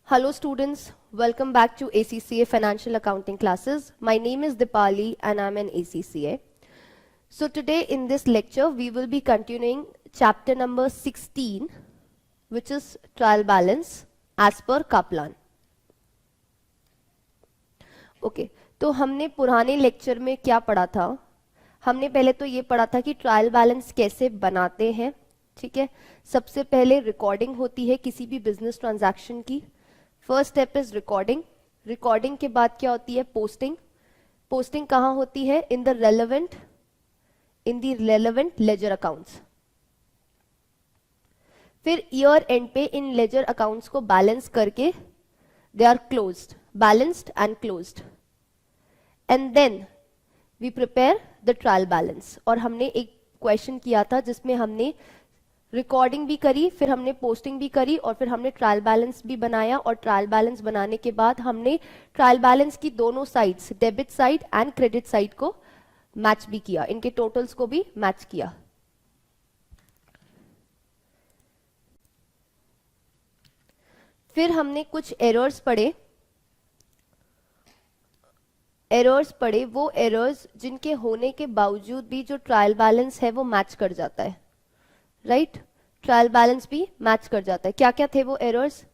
Hello students, welcome back to ACCA Financial Accounting classes. My name is Dipali and I'm an ACCA. So today in this lecture we will be continuing chapter number 16, which is trial balance as per Kaplan. Okay, तो हमने पुराने lecture में क्या पढ़ा था? हमने पहले तो ये पढ़ा था कि ट्रायल बैलेंस कैसे बनाते हैं. ठीक है, सबसे पहले रिकॉर्डिंग होती है किसी भी बिजनेस ट्रांजैक्शन की. First step is recording. Recording के बाद क्या होती है? पोस्टिंग. पोस्टिंग कहाँ होती है? In the relevant ledger accounts. फिर ईयर एंड पे इन लेजर अकाउंट्स को बैलेंस करके they are closed, balanced and closed, and then we prepare the trial balance. और हमने एक क्वेश्चन किया था जिसमें हमने रिकॉर्डिंग भी करी, फिर हमने पोस्टिंग भी करी और फिर हमने ट्रायल बैलेंस भी बनाया. और ट्रायल बैलेंस बनाने के बाद हमने ट्रायल बैलेंस की दोनों sides, debit side and credit side को मैच भी किया, इनके टोटल्स को भी मैच किया. फिर हमने कुछ एरर्स पढ़े. वो एरर्स जिनके होने के बावजूद भी जो ट्रायल बैलेंस है वो मैच कर जाता है. राइट, ट्रायल बैलेंस भी मैच कर जाता है. क्या क्या थे वो एरर्स?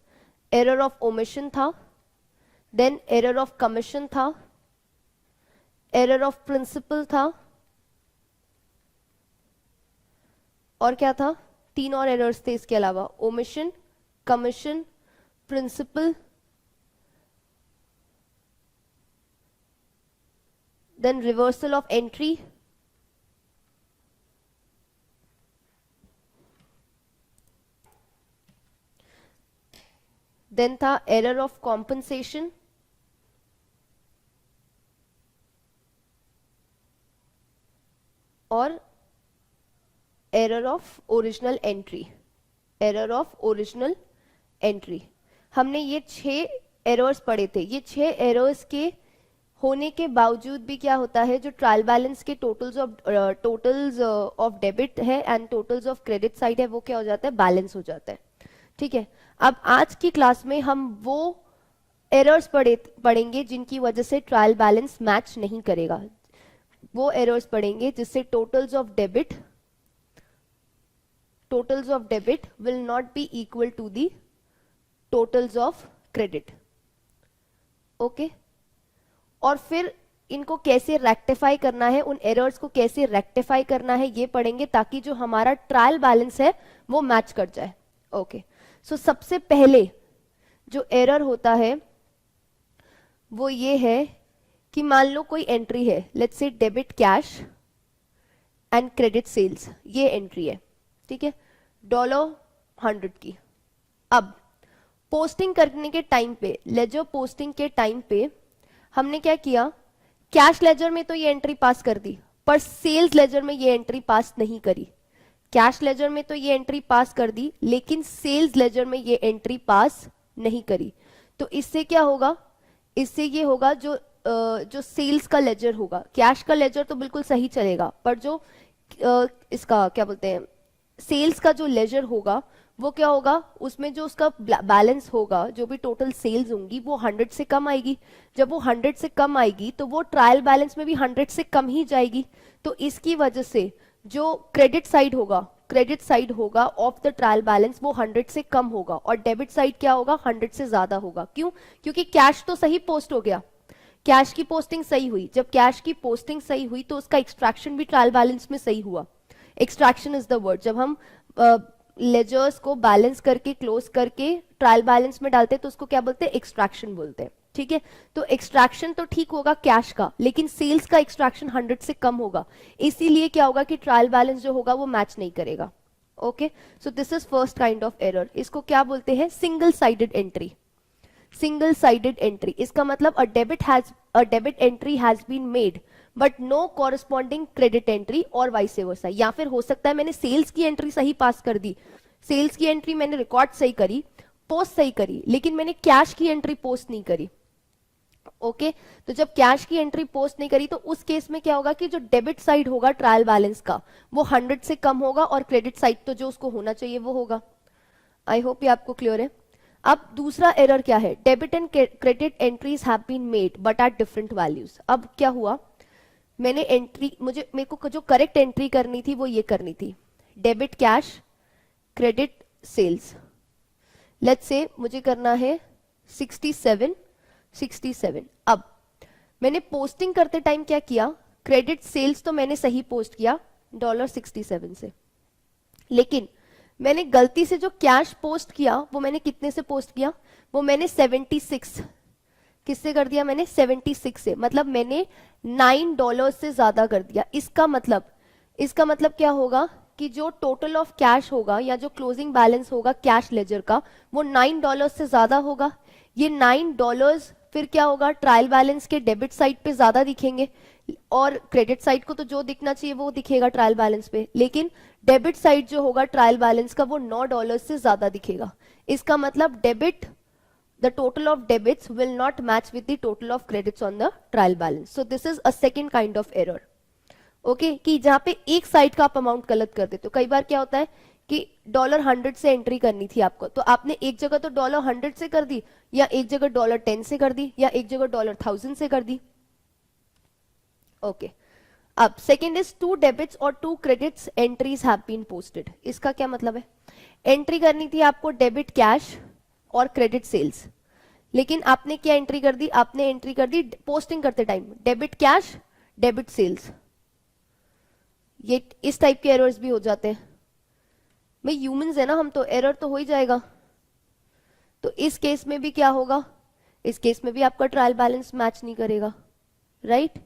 एरर ऑफ ओमिशन था, देन एरर ऑफ कमीशन था, एरर ऑफ प्रिंसिपल था, और क्या था? 3 और एरर्स थे इसके अलावा. Omission, commission, principal, then reversal of entry, then था एरर ऑफ कॉम्पनसेशन, और एरर ऑफ ओरिजिनल एंट्री. हमने ये 6 एरर्स पढ़े थे. ये 6 एरर्स के होने के बावजूद भी क्या होता है, जो ट्रायल बैलेंस के टोटल्स ऑफ डेबिट है and totals of credit side है, वो क्या हो जाता है? बैलेंस हो जाता है. ठीक है, अब आज की क्लास में हम वो एरर्स पढ़ेंगे जिनकी वजह से ट्रायल बैलेंस मैच नहीं करेगा. वो एरर्स पढ़ेंगे जिससे totals of debit will not be equal to the totals of credit. Okay, और फिर इनको कैसे रेक्टिफाई करना है, उन एरर्स को कैसे रेक्टिफाई करना है, ये पढ़ेंगे ताकि जो हमारा ट्रायल बैलेंस है वो मैच कर जाए. ओके, सो सबसे पहले जो एरर होता है वो ये है कि मान लो कोई एंट्री है, let's say debit cash and credit sales, ये एंट्री है. ठीक है, $100 की. अब पोस्टिंग करने के टाइम पे, लेजर पोस्टिंग के टाइम पे हमने क्या किया? कैश लेजर में तो ये एंट्री पास कर दी, पर सेल्स लेजर में ये एंट्री पास नहीं करी. कैश लेजर में तो ये एंट्री पास कर दी, लेकिन सेल्स लेजर में ये एंट्री पास नहीं करी. तो इससे क्या होगा? इससे ये होगा जो सेल्स का लेजर होगा, कैश का लेजर तो बिल्कुल सही चलेगा, पर जो इसका क्या बोलते हैं, सेल्स का जो लेजर होगा वो क्या होगा? उसमें जो उसका बैलेंस होगा, जो भी टोटल सेल्स होंगी वो 100 से कम आएगी. जब वो 100 से कम आएगी तो वो ट्रायल बैलेंस में भी 100 से कम ही जाएगी. तो इसकी वजह से जो क्रेडिट साइड होगा ऑफ द ट्रायल बैलेंस वो 100 से कम होगा, और डेबिट साइड क्या होगा? 100 से ज्यादा होगा. क्यों? क्योंकि कैश तो सही पोस्ट हो गया, कैश की पोस्टिंग सही हुई. जब कैश की पोस्टिंग सही हुई तो उसका एक्सट्रैक्शन भी ट्रायल बैलेंस में सही हुआ. Extraction is the word. जब हम लेजर्स को बैलेंस करके क्लोज करके ट्रायल बैलेंस में डालते हैं तो उसको क्या बोलते हैं? एक्सट्रैक्शन बोलते हैं. ठीक है, तो एक्सट्रैक्शन तो ठीक होगा कैश का, लेकिन सेल्स का एक्सट्रैक्शन 100 से कम होगा. इसीलिए क्या होगा कि ट्रायल बैलेंस जो होगा वो मैच नहीं करेगा. Okay, so this is first kind of error. इसको क्या बोलते हैं? Single sided entry. इसका मतलब a debit entry has been made but no corresponding credit entry, और वाइस वर्सा. या फिर हो सकता है मैंने सेल्स की एंट्री सही पास कर दी, सेल्स की एंट्री मैंने रिकॉर्ड सही करी, पोस्ट सही करी, लेकिन मैंने कैश की एंट्री पोस्ट नहीं करी. ओके, तो जब कैश की एंट्री पोस्ट नहीं करी तो उस केस में क्या होगा कि जो डेबिट साइड होगा ट्रायल बैलेंस का वो 100 से कम होगा, और क्रेडिट साइड तो जो उसको होना चाहिए वो होगा. आई होप ये आपको क्लियर है. अब दूसरा एरर क्या है, debit and credit entries have been made but at different values. अब क्या हुआ, मैंने एंट्री, मेरे को जो करेक्ट एंट्री करनी थी वो ये करनी थी, debit cash credit sales. Let's say मुझे करना है 67। अब मैंने पोस्टिंग करते टाइम क्या किया, क्रेडिट सेल्स तो मैंने सही पोस्ट किया $67 से, लेकिन मैंने गलती से जो कैश पोस्ट किया वो मैंने कितने से पोस्ट किया, वो मैंने 76, किससे कर दिया मैंने 76 से, मतलब मैंने $9 से ज्यादा कर दिया। इसका मतलब क्या होगा कि जो टोटल ऑफ कैश होगा या जो क्लोजिंग बैलेंस होगा कैश लेजर का, वो $9 से ज्यादा होगा। ये $9 फिर क्या होगा, ट्रायल बैलेंस के डेबिट साइड पे ज्यादा दिखेंगे, और क्रेडिट साइड को तो जो दिखना चाहिए वो दिखेगा ट्रायल बैलेंस पे, लेकिन डेबिट साइड जो होगा ट्रायल बैलेंस का वो $9 से ज्यादा दिखेगा। इसका मतलब debit, the total of debits will not match with the total of credits on the trial balance. So this is a second kind of error. Okay, कि जहां पे एक साइड का आप अमाउंट गलत कर देते हो। कई बार क्या होता है कि $100 से एंट्री करनी थी आपको, तो आपने एक जगह तो $100 से कर दी, या एक जगह $10 से कर दी, या एक जगह $1000 से कर दी। ओके, अब सेकेंड इज 2 डेबिट्स और 2 credits entries have been posted. इसका क्या मतलब है, एंट्री करनी थी आपको डेबिट कैश और क्रेडिट सेल्स, लेकिन आपने क्या एंट्री कर दी, आपने एंट्री कर दी पोस्टिंग करते time debit cash debit sales. ये इस टाइप के एरर्स भी हो जाते हैं भाई, ह्यूमंस है ना हम, तो एरर तो हो ही जाएगा। तो इस केस में भी क्या होगा, इस केस में भी आपका ट्रायल बैलेंस मैच नहीं करेगा, right.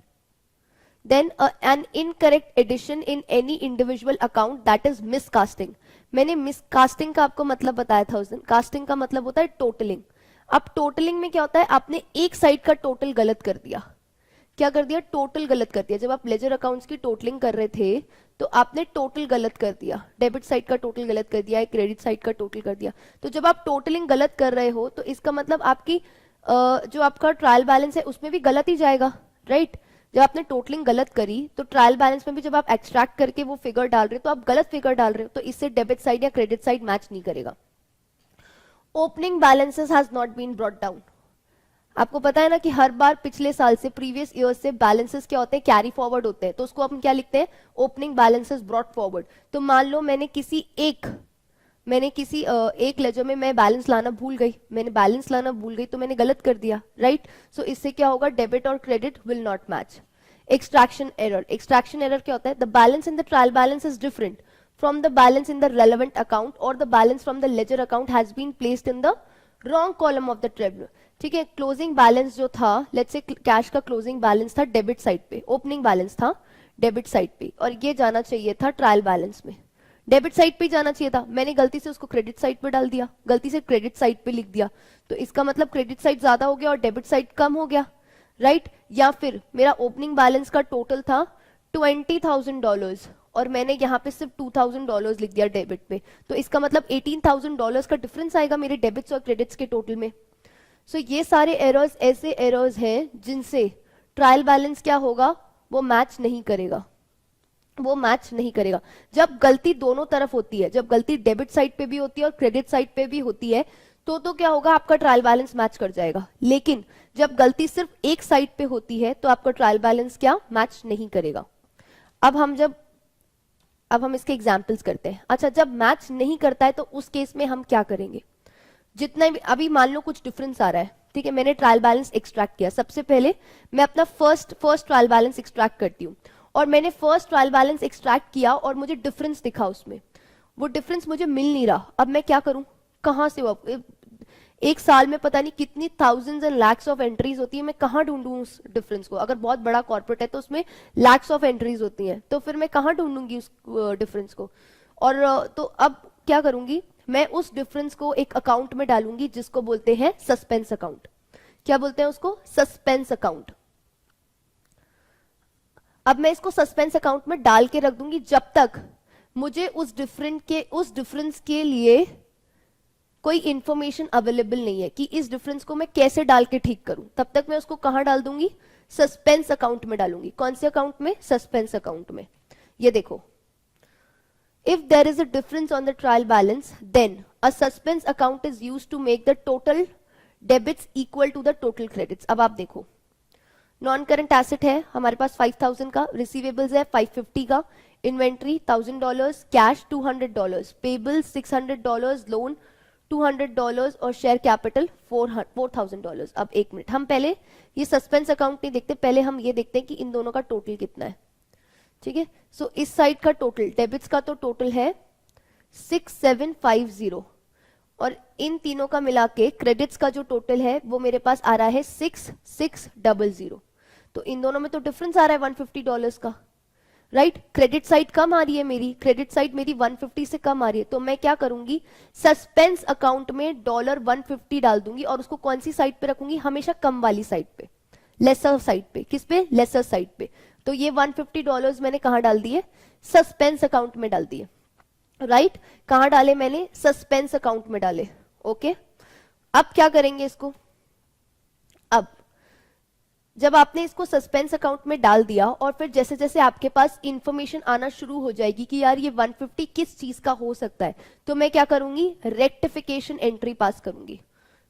Then an incorrect addition in any individual account that is miscasting. मैंने मिसकास्टिंग का आपको मतलब बताया था उस दिन। कास्टिंग का मतलब होता है टोटलिंग। अब टोटलिंग में क्या होता है, आपने एक साइड का टोटल गलत कर दिया। क्या कर दिया, टोटल गलत कर दिया। जब आप लेजर अकाउंट्स की टोटलिंग कर रहे थे तो आपने टोटल गलत कर दिया, डेबिट साइड का टोटल गलत कर दिया, क्रेडिट साइड का टोटल कर दिया। तो जब आप टोटलिंग गलत कर रहे हो तो इसका मतलब आपकी जो आपका ट्रायल बैलेंस है उसमें भी गलत ही जाएगा, राइट। जब आपने टोटलिंग गलत करी तो ट्रायल बैलेंस में भी जब आप एक्सट्रैक्ट करके वो फिगर डाल रहे हो तो आप गलत फिगर डाल रहे हो, तो इससे डेबिट साइड या क्रेडिट साइड मैच नहीं करेगा। Opening balances has not been brought down. आपको पता है ना कि हर बार पिछले साल से, प्रीवियस ईयर से बैलेंसेस क्या होते हैं, कैरी फॉरवर्ड होते हैं, तो उसको अपन क्या लिखते हैं, ओपनिंग बैलेंसेस ब्रॉट फॉरवर्ड। तो मान लो मैंने किसी एक लेजर में मैं बैलेंस लाना भूल गई, तो मैंने गलत कर दिया, राइट। सो इससे क्या होगा, डेबिट और credit will not match. Extraction error क्या होता है, the balance in the trial balance is different from the balance in the relevant account or the balance from the ledger account has been placed in the wrong column of the table। ठीक है, closing balance जो था, let's say cash का closing balance था debit side पे, opening balance था debit side पे, और ये जाना चाहिए था ट्रायल बैलेंस में, डेबिट साइड पे जाना चाहिए था। मैंने गलती से उसको क्रेडिट साइड पे डाल दिया, गलती से क्रेडिट साइड पे लिख दिया, तो इसका मतलब क्रेडिट साइड ज्यादा हो गया और डेबिट साइड कम हो गया, राइट। या फिर मेरा ओपनिंग बैलेंस का टोटल था $20,000 और मैंने यहाँ पे सिर्फ $2,000 लिख दिया डेबिट पे, तो इसका मतलब $18,000 का डिफरेंस आएगा मेरे डेबिट्स और क्रेडिट्स के टोटल में। सो ये सारे एरर्स ऐसे एरर्स हैं जिनसे ट्रायल बैलेंस क्या होगा, वो मैच नहीं करेगा। जब गलती दोनों तरफ होती है, जब गलती डेबिट साइड पे भी होती है और क्रेडिट साइड पे भी होती है, तो क्या होगा, आपका ट्रायल बैलेंस मैच कर जाएगा। लेकिन जब गलती सिर्फ एक साइड पे होती है तो आपका ट्रायल बैलेंस क्या मैच नहीं करेगा। अब हम इसके एग्जाम्पल्स करते हैं। अच्छा, जब मैच नहीं करता है तो उस केस में हम क्या करेंगे, जितना भी, अभी मान लो कुछ डिफरेंस आ रहा है, ठीक है, मैंने ट्रायल बैलेंस एक्सट्रैक्ट किया। सबसे पहले मैं अपना फर्स्ट ट्रायल बैलेंस एक्सट्रैक्ट करती हूँ, और मैंने फर्स्ट ट्रायल बैलेंस एक्सट्रैक्ट किया और मुझे डिफरेंस दिखा उसमें, वो डिफरेंस मुझे मिल नहीं रहा। अब मैं क्या करूं, कहां से, एक साल में पता नहीं कितनी thousands and lakhs of entries होती है, मैं कहां ढूंढूं उस डिफरेंस को। अगर बहुत बड़ा कॉर्पोरेट है तो उसमें लैक्स ऑफ एंट्रीज होती हैं, तो फिर मैं कहां ढूंढूंगी उस डिफरेंस को। और तो अब क्या करूंगी, मैं उस डिफरेंस को एक अकाउंट में डालूंगी जिसको बोलते हैं सस्पेंस अकाउंट। क्या बोलते हैं उसको, सस्पेंस अकाउंट। अब मैं इसको सस्पेंस अकाउंट में डाल के रख दूंगी जब तक मुझे उस डिफरेंस के लिए कोई इंफॉर्मेशन अवेलेबल नहीं है कि इस डिफरेंस को मैं कैसे डाल के ठीक करूं। तब तक मैं उसको कहां डाल दूंगी, सस्पेंस अकाउंट में डालूंगी। कौन से अकाउंट में, सस्पेंस अकाउंट में। ये देखो, if there is a difference on the trial balance then a suspense account is used to make the total debits equal to the total credits. अब आप देखो, नॉन करंट एसेट है हमारे पास 5000 का, रिसीवेबल्स है 550 का, इन्वेंट्री $1000, कैश $200, पेबल $600, लोन $200 और share capital $4000। अब एक मिनट, हम पहले ये सस्पेंस अकाउंट नहीं देखते, पहले हम ये देखते हैं कि इन दोनों का टोटल कितना है। ठीक है, सो इस साइड का टोटल डेबिट्स का तो टोटल है 6750 और इन तीनों का मिला के क्रेडिट्स का जो टोटल है वो मेरे पास आ रहा है 6600। तो इन दोनों में तो डिफरेंस आ रहा है $150 का, राइट। क्रेडिट साइड कम आ रही है मेरी, क्रेडिट साइड मेरी 150 से कम आ रही है, तो मैं क्या करूंगी, सस्पेंस अकाउंट में $150 डाल दूंगी और उसको कौन सी साइड पे रखूंगी, हमेशा कम वाली साइड पे, लेसर साइड पे। किस पे, लेसर साइड पे। तो ये $150 मैंने कहां डाल दिए, सस्पेंस अकाउंट में डाल दिए, राइट। कहां डाले मैंने, सस्पेंस अकाउंट में डाले। ओके, अब क्या करेंगे इसको, अब जब आपने इसको सस्पेंस अकाउंट में डाल दिया और फिर जैसे जैसे आपके पास इंफॉर्मेशन आना शुरू हो जाएगी कि यार ये 150 किस चीज का हो सकता है, तो मैं क्या करूंगी, रेक्टिफिकेशन एंट्री पास करूंगी।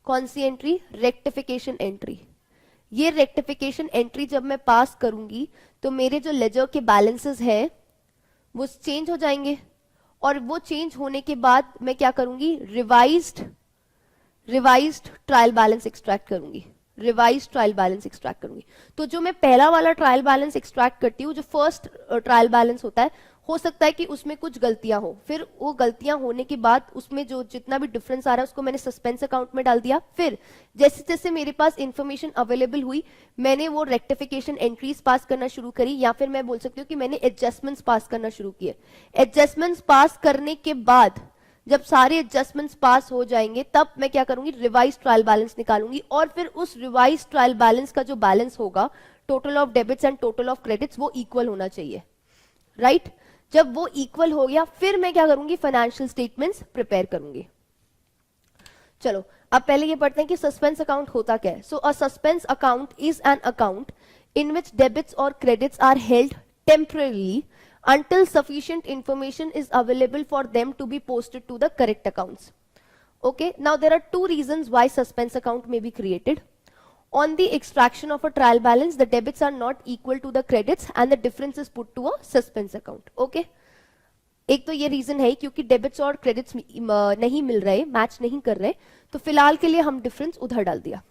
कौन सी एंट्री, रेक्टिफिकेशन एंट्री। ये रेक्टिफिकेशन एंट्री जब मैं पास करूंगी तो मेरे जो लेजर के बैलेंसेस हैं वो चेंज हो जाएंगे और वो चेंज होने के बाद मैं क्या करूंगी, रिवाइज्ड ट्रायल बैलेंस एक्सट्रैक्ट करूंगी, रिवाइज ट्रायल बैलेंस एक्सट्रैक्ट करूंगी। तो जो मैं पहला वाला ट्रायल बैलेंस एक्सट्रैक्ट करती हूँ, जो फर्स्ट ट्रायल बैलेंस होता है, हो सकता है कि उसमें कुछ गलतियां हो, फिर वो गलतियां होने के बाद उसमें जो जितना भी डिफरेंस आ रहा है उसको मैंने सस्पेंस अकाउंट में डाल दिया। फिर जैसे जैसे मेरे पास इंफॉर्मेशन अवेलेबल हुई मैंने वो रेक्टिफिकेशन एंट्रीज पास करना शुरू करी, या फिर मैं बोल सकती हूँ कि मैंने एडजस्टमेंट्स पास करना शुरू किए। एडजस्टमेंट्स पास करने के बाद जब सारे एडजस्टमेंट्स पास हो जाएंगे तब मैं क्या करूंगी, रिवाइज ट्रायल बैलेंस निकालूंगी और फिर उस रिवाइज ट्रायल बैलेंस का जो बैलेंस होगा, total of debits and total of credits, वो इक्वल होना चाहिए, राइट। जब वो इक्वल हो गया फिर मैं क्या करूंगी, फाइनेंशियल स्टेटमेंट्स प्रिपेयर करूंगी। चलो अब पहले ये पढ़ते हैं कि सस्पेंस अकाउंट होता क्या है। So a suspense account is an account in which debits और credits are held temporarily until sufficient information is available for them to be posted to the correct accounts. Okay, now there are two reasons why suspense account may be created. On the extraction of a trial balance, the debits are not equal to the credits and the difference is put to a suspense account. Okay, एक तो ये reason है क्योंकि debits और credits नहीं मिल रहे, match नहीं कर रहे, तो फिलहाल के लिए हम डिफरेंस उधर डाल दिया।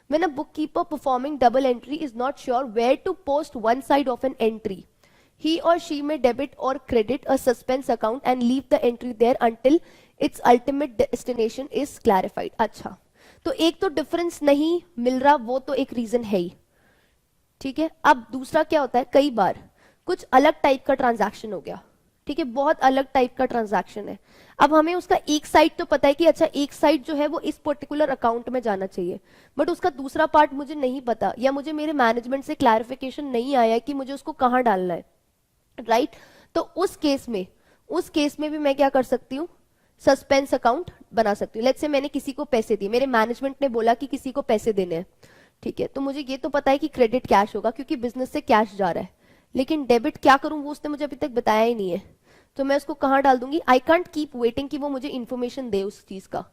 When a bookkeeper performing double entry is not sure where to post one side of an entry, he or she may debit or credit a suspense account and leave the entry there until its ultimate destination is clarified. अच्छा, तो एक तो difference नहीं मिल रहा, वो तो एक reason है ही, ठीक है। अब दूसरा क्या होता है, कई बार कुछ अलग टाइप का ट्रांजैक्शन हो गया, ठीक है, बहुत अलग टाइप का ट्रांजैक्शन है। अब हमें उसका एक साइड तो पता है कि अच्छा एक साइड जो है वो इस पर्टिकुलर अकाउंट में जाना चाहिए, बट उसका दूसरा पार्ट मुझे नहीं पता या मुझे मेरे मैनेजमेंट से क्लैरिफिकेशन नहीं आया कि मुझे उसको कहाँ डालना है, राइट। तो उस केस में भी मैं क्या कर सकती हूँ, सस्पेंस अकाउंट बना सकती हूँ। लेट्स से मैंने किसी को पैसे दिए, मेरे मैनेजमेंट ने बोला कि किसी को पैसे देने हैं, ठीक है, तो मुझे ये तो पता है कि क्रेडिट कैश होगा क्योंकि बिजनेस से कैश जा रहा है, लेकिन डेबिट क्या करूं वो उसने मुझे अभी तक बताया ही नहीं है, तो मैं उसको कहाँ डाल दूंगी, आई कांट कीप वेटिंग कि वो मुझे इन्फॉर्मेशन दे उस चीज का,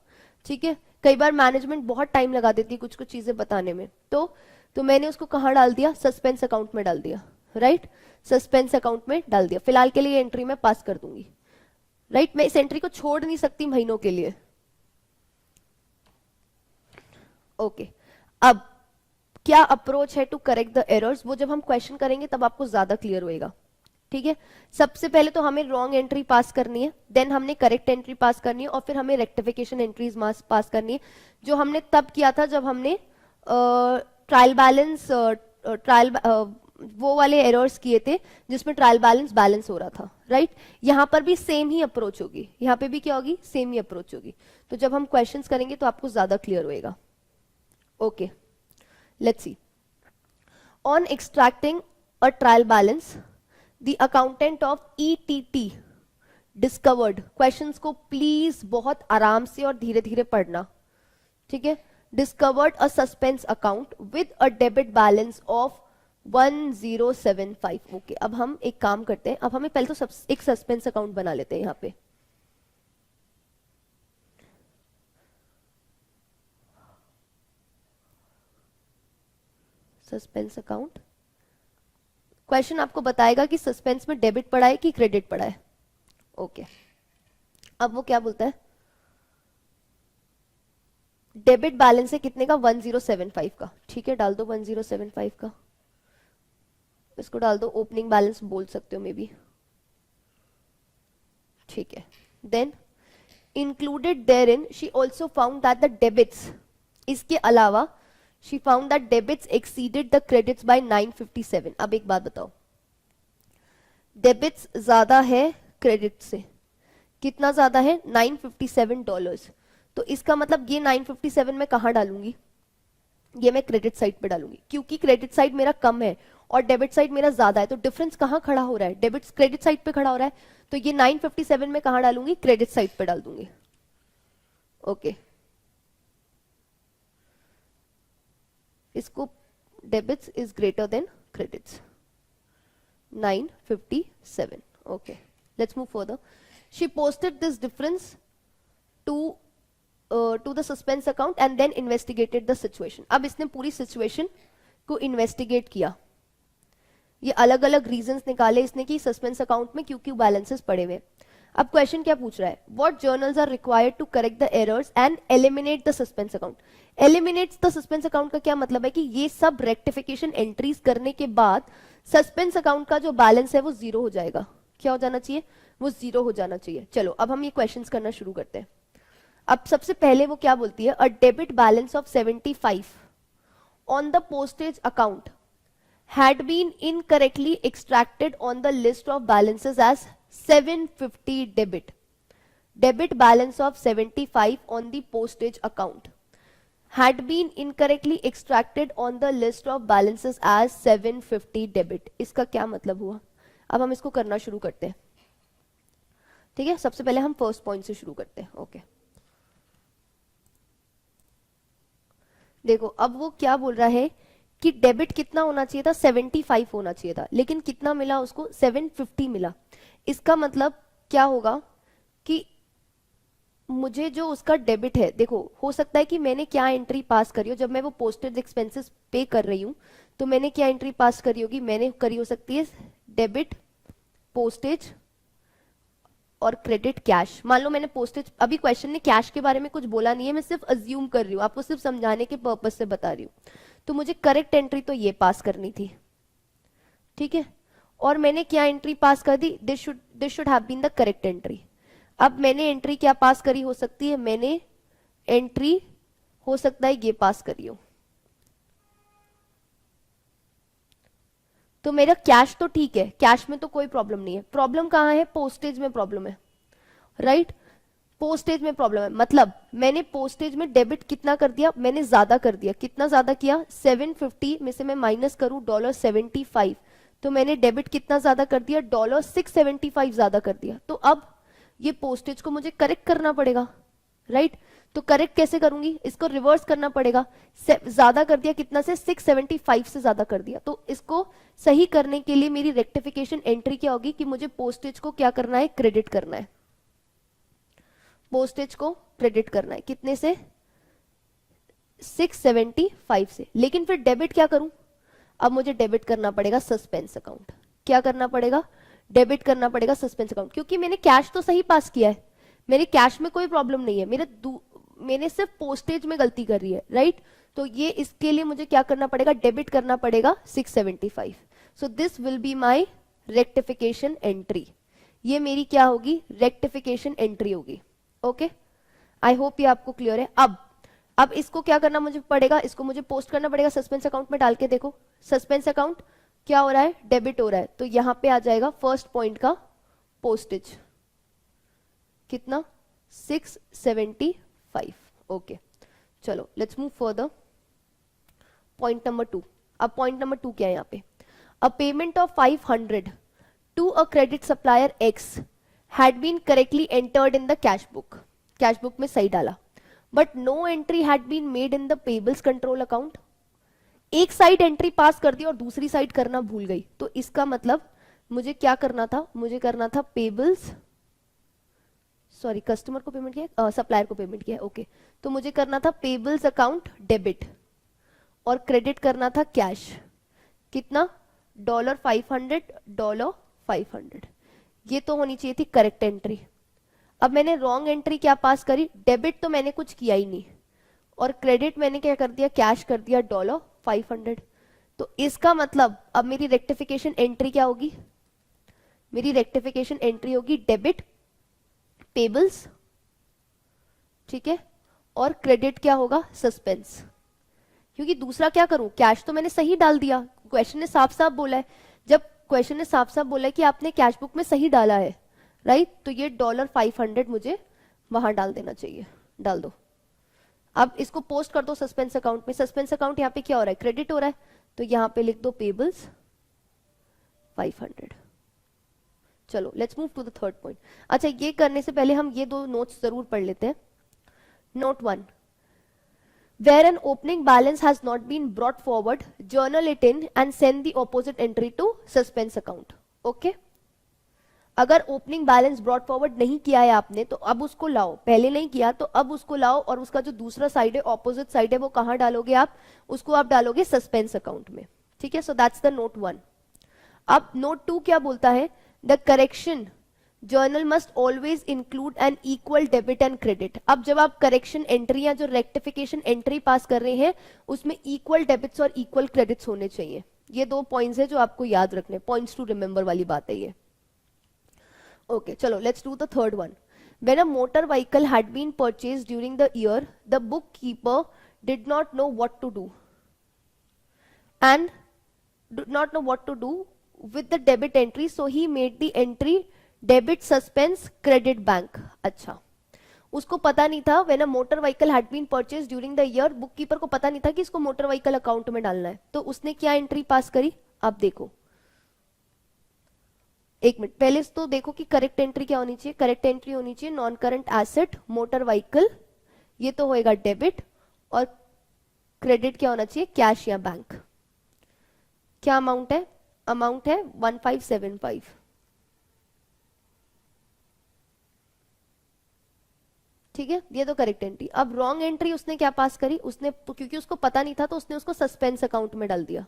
ठीक है। कई बार मैनेजमेंट बहुत टाइम लगा देती है कुछ कुछ चीजें बताने में, तो मैंने उसको कहाँ डाल दिया, सस्पेंस अकाउंट में डाल दिया, राइट, सस्पेंस अकाउंट में डाल दिया। फिलहाल के लिए एंट्री में पास कर दूंगी, राइट। मैं इस एंट्री को छोड़ नहीं सकती महीनों के लिए। ओके, अब क्या अप्रोच है टू करेक्ट द एरर्स, वो जब हम क्वेश्चन करेंगे तब आपको ज्यादा क्लियर होएगा, ठीक है। सबसे पहले तो हमें रॉन्ग एंट्री पास करनी है, देन हमने करेक्ट एंट्री पास करनी है और फिर हमें रेक्टिफिकेशन एंट्रीज पास करनी है, जो हमने तब किया था जब हमने ट्रायल बैलेंस वो वाले एरर्स किए थे जिसमें ट्रायल बैलेंस हो रहा था, राइट। यहां पर भी सेम ही अप्रोच होगी, यहां पे भी क्या होगी, सेम ही अप्रोच होगी। तो जब हम क्वेश्चंस करेंगे तो आपको ज्यादा क्लियर होएगा। Okay, let's see. On extracting a trial balance the accountant of ETT discovered, questions को प्लीज बहुत आराम से और धीरे धीरे पढ़ना, ठीक है। Discovered a suspense account with a debit balance of 1075। Okay, अब हम एक काम करते हैं, अब हमें पहले तो एक सस्पेंस अकाउंट बना लेते हैं यहाँ पे। सस्पेंस अकाउंट, क्वेश्चन आपको बताएगा कि सस्पेंस में डेबिट पड़ा है कि क्रेडिट पड़ा है। ओके, अब वो क्या बोलता है, डेबिट बैलेंस है कितने का, 1075 का, ठीक है डाल दो 1075 का, इसको डाल दो, ओपनिंग बैलेंस बोल सकते हो मे बी, ठीक है। Then included there in she also found that the debits, इसके अलावा she found that debits exceeded the credits by 957। अब एक बात बताओ, डेबिट्स ज्यादा है क्रेडिट से, कितना ज्यादा है, $957। तो इसका मतलब ये 957 मैं कहां डालूंगी, ये मैं क्रेडिट साइड पे डालूंगी, क्योंकि क्रेडिट साइड मेरा कम है और डेबिट साइड मेरा ज्यादा है, तो डिफरेंस कहां खड़ा हो रहा है, डेबिट क्रेडिट साइड पे खड़ा हो रहा है, तो ये 957 में कहां डालूंगी, क्रेडिट साइड पे डाल दूंगी। ओके, इसको debits is greater than credits 957। Okay, let's move further. She posted this difference to the suspense account and then investigated the situation. अब इसने पूरी सिचुएशन को इन्वेस्टिगेट किया, ये अलग अलग रीजंस निकाले इसने कि सस्पेंस अकाउंट में क्यों क्यों बैलेंसेस पड़े हुए। अब क्वेश्चन क्या पूछ रहा है, what journals are required to correct the errors and eliminate the suspense account. Eliminate the suspense account का क्या मतलब है कि ये सब रेक्टिफिकेशन एंट्रीज करने के बाद सस्पेंस अकाउंट का जो बैलेंस है वो जीरो हो जाएगा। क्या हो जाना चाहिए, वो जीरो हो जाना चाहिए। चलो अब हम ये क्वेश्चंस करना शुरू करते हैं। अब सबसे पहले वो क्या बोलती है, a debit balance of 75 on the postage account had been incorrectly extracted on the list of balances as 750 debit. Debit balance of 75 on the postage account had been incorrectly extracted on the list of balances as 750 debit. इसका क्या मतलब हुआ, अब हम इसको करना शुरू करते हैं। ठीक है, सबसे पहले हम फर्स्ट पॉइंट से शुरू करते हैं। ओके, देखो अब वो क्या बोल रहा है कि डेबिट कितना होना चाहिए था, 75 होना चाहिए था, लेकिन कितना मिला उसको, 750 मिला। इसका मतलब क्या होगा कि मुझे जो उसका डेबिट है, देखो हो सकता है कि मैंने क्या एंट्री पास करी हो, जब मैं वो पोस्टेज एक्सपेंसेस पे कर रही हूं तो मैंने क्या एंट्री पास करी होगी, मैंने करी हो सकती है डेबिट पोस्टेज और क्रेडिट कैश। मान लो मैंने पोस्टेज, अभी क्वेश्चन ने कैश के बारे में कुछ बोला नहीं है, मैं सिर्फ अज्यूम कर रही हूँ, आपको सिर्फ समझाने के पर्पज से बता रही हूँ। तो मुझे करेक्ट एंट्री तो ये पास करनी थी, ठीक है, और मैंने क्या एंट्री पास कर दी, this should have been the correct entry. अब मैंने एंट्री क्या पास करी हो सकती है, मैंने एंट्री हो सकता है ये पास करी हो, तो मेरा कैश तो ठीक है, कैश में तो कोई प्रॉब्लम नहीं है। प्रॉब्लम कहां है, पोस्टेज में प्रॉब्लम है, राइट, पोस्टेज में प्रॉब्लम है। मतलब मैंने पोस्टेज में डेबिट कितना कर दिया, मैंने ज्यादा कर दिया, कितना ज्यादा किया, 750 में से मैं माइनस करूं $75, तो मैंने डेबिट कितना ज्यादा कर दिया, $675 ज्यादा कर दिया। तो अब ये पोस्टेज को मुझे करेक्ट करना पड़ेगा, राइट। तो करेक्ट कैसे करूंगी, इसको रिवर्स करना पड़ेगा, ज्यादा कर दिया कितना से, 675 से ज्यादा कर दिया। तो इसको सही करने के लिए मेरी रेक्टिफिकेशन एंट्री क्या होगी कि मुझे पोस्टेज को क्या करना है, क्रेडिट करना है, पोस्टेज को क्रेडिट करना है, कितने से, 675 से। लेकिन फिर डेबिट क्या करूं, अब मुझे डेबिट करना पड़ेगा सस्पेंस अकाउंट। क्या करना पड़ेगा, डेबिट करना पड़ेगा सस्पेंस अकाउंट, क्योंकि मैंने कैश तो सही पास किया है, मेरे कैश में कोई प्रॉब्लम नहीं है, मैंने सिर्फ पोस्टेज में गलती कर रही है, राइट। तो ये इसके लिए मुझे क्या करना पड़ेगा, डेबिट करना पड़ेगा 675। So this will be my rectification entry, ये मेरी क्या होगी, रेक्टिफिकेशन एंट्री होगी। ओके, आई होप ये आपको क्लियर है। अब इसको क्या करना मुझे पड़ेगा, इसको मुझे पोस्ट करना पड़ेगा सस्पेंस अकाउंट में डाल के। देखो सस्पेंस अकाउंट क्या हो रहा है, डेबिट हो रहा है, तो यहां पे आ जाएगा फर्स्ट पॉइंट का पोस्टेज, कितना, 675। ओके, चलो let's move further. Point number 2, अब पॉइंट नंबर 2 क्या है यहाँ पे, a payment of 500 to a credit supplier X had been correctly entered in the cash book, cash book में सही डाला, but no entry had been made in the payables control account। एक side entry pass कर दी और दूसरी side करना भूल गई, तो इसका मतलब मुझे क्या करना था, मुझे करना था पेबल्स, सॉरी कस्टमर को पेमेंट किया, सप्लायर को पेमेंट किया, ओके। तो मुझे करना था पेबल्स अकाउंट डेबिट और क्रेडिट करना था कैश। कितना, $500, ये तो होनी चाहिए थी करेक्ट एंट्री। अब मैंने रॉन्ग एंट्री क्या पास करी, डेबिट तो मैंने कुछ किया ही नहीं, और क्रेडिट मैंने क्या कर दिया, कैश कर दिया $500। तो इसका मतलब अब मेरी रेक्टिफिकेशन एंट्री क्या होगी, मेरी रेक्टिफिकेशन एंट्री होगी डेबिट पेबल्स, ठीक है, और क्रेडिट क्या होगा, सस्पेंस। क्योंकि दूसरा क्या करूं, कैश तो मैंने सही डाल दिया, क्वेश्चन ने साफ साफ बोला है, जब क्वेश्चन ने साफ साफ बोला है कि आपने कैश बुक में सही डाला है, राइट, तो ये $500 मुझे वहां डाल देना चाहिए, डाल दो। अब इसको पोस्ट कर दो सस्पेंस अकाउंट में, सस्पेंस अकाउंट यहाँ पे क्या हो रहा है, क्रेडिट हो रहा है, तो यहाँ पे लिख दो पेबल्स 500। चलो let's move to the third point. अच्छा, ये करने से पहले हम ये दो नोट्स जरूर पढ़ लेते हैं। Note 1, where an opening balance has not been brought forward, journal it in and send the opposite entry to suspense account. Okay? अगर ओपनिंग बैलेंस ब्रॉट फॉरवर्ड नहीं किया है आपने तो अब उसको लाओ, पहले नहीं किया तो अब उसको लाओ, और उसका जो दूसरा साइड है, ऑपोजिट साइड है, वो कहां डालोगे आप, उसको आप डालोगे सस्पेंस अकाउंट में, ठीक है। So that's the note 1। अब नोट 2 क्या बोलता है, the correction journal must always include an equal debit and credit. अब जब आप करेक्शन एंट्री या जो रेक्टिफिकेशन एंट्री पास कर रहे हैं उसमें इक्वल डेबिट्स और इक्वल क्रेडिट्स होने चाहिए। ये 2 पॉइंट्स है जो आपको याद रखने, पॉइंट्स टू रिमेंबर वाली बात है ये। ओके, चलो let's do the third one. When a motor vehicle had been purchased during the year, the bookkeeper did not know what to do with the debit entry, so he made the entry debit suspense credit bank. अच्छा, उसको पता नहीं था when a motor vehicle had been purchase during the year, book keeper को पता नहीं था कि इसको मोटर व्हीकल अकाउंट में डालना है, तो उसने क्या एंट्री पास करी, आप देखो, एक मिनट पहले तो देखो कि करेक्ट एंट्री क्या होनी चाहिए। करेक्ट एंट्री होनी चाहिए non current asset motor vehicle, ये तो होएगा डेबिट, और क्रेडिट क्या होना चाहिए, कैश या बैंक। क्या अमाउंट है, अमाउंट है 1575। ठीक है, ये तो करेक्ट एंट्री। अब रॉन्ग एंट्री उसने क्या पास करी, उसने क्योंकि उसको पता नहीं था तो उसने उसको सस्पेंस अकाउंट में डाल दिया,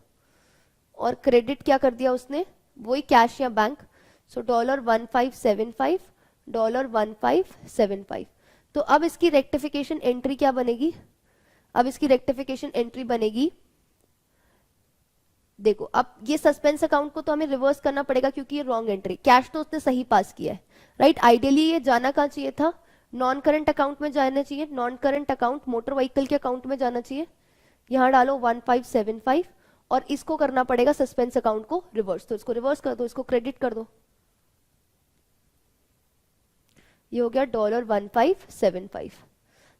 और क्रेडिट क्या कर दिया उसने, वही कैश या बैंक। सो $1575, $1575। तो अब इसकी रेक्टिफिकेशन एंट्री क्या बनेगी, अब इसकी रेक्टिफिकेशन एंट्री बनेगी, देखो अब ये सस्पेंस अकाउंट को तो हमें रिवर्स करना पड़ेगा क्योंकि ये रॉन्ग एंट्री, कैश तो उसने सही पास किया है, राइट। आइडियली ये जाना कहाँ चाहिए था, नॉन करंट अकाउंट में जाना चाहिए, non current account motor vehicle के अकाउंट में जाना चाहिए, यहां डालो 1575, और इसको करना पड़ेगा सस्पेंस अकाउंट को रिवर्स, तो इसको रिवर्स कर दो, इसको क्रेडिट कर दो, ये हो गया $1575।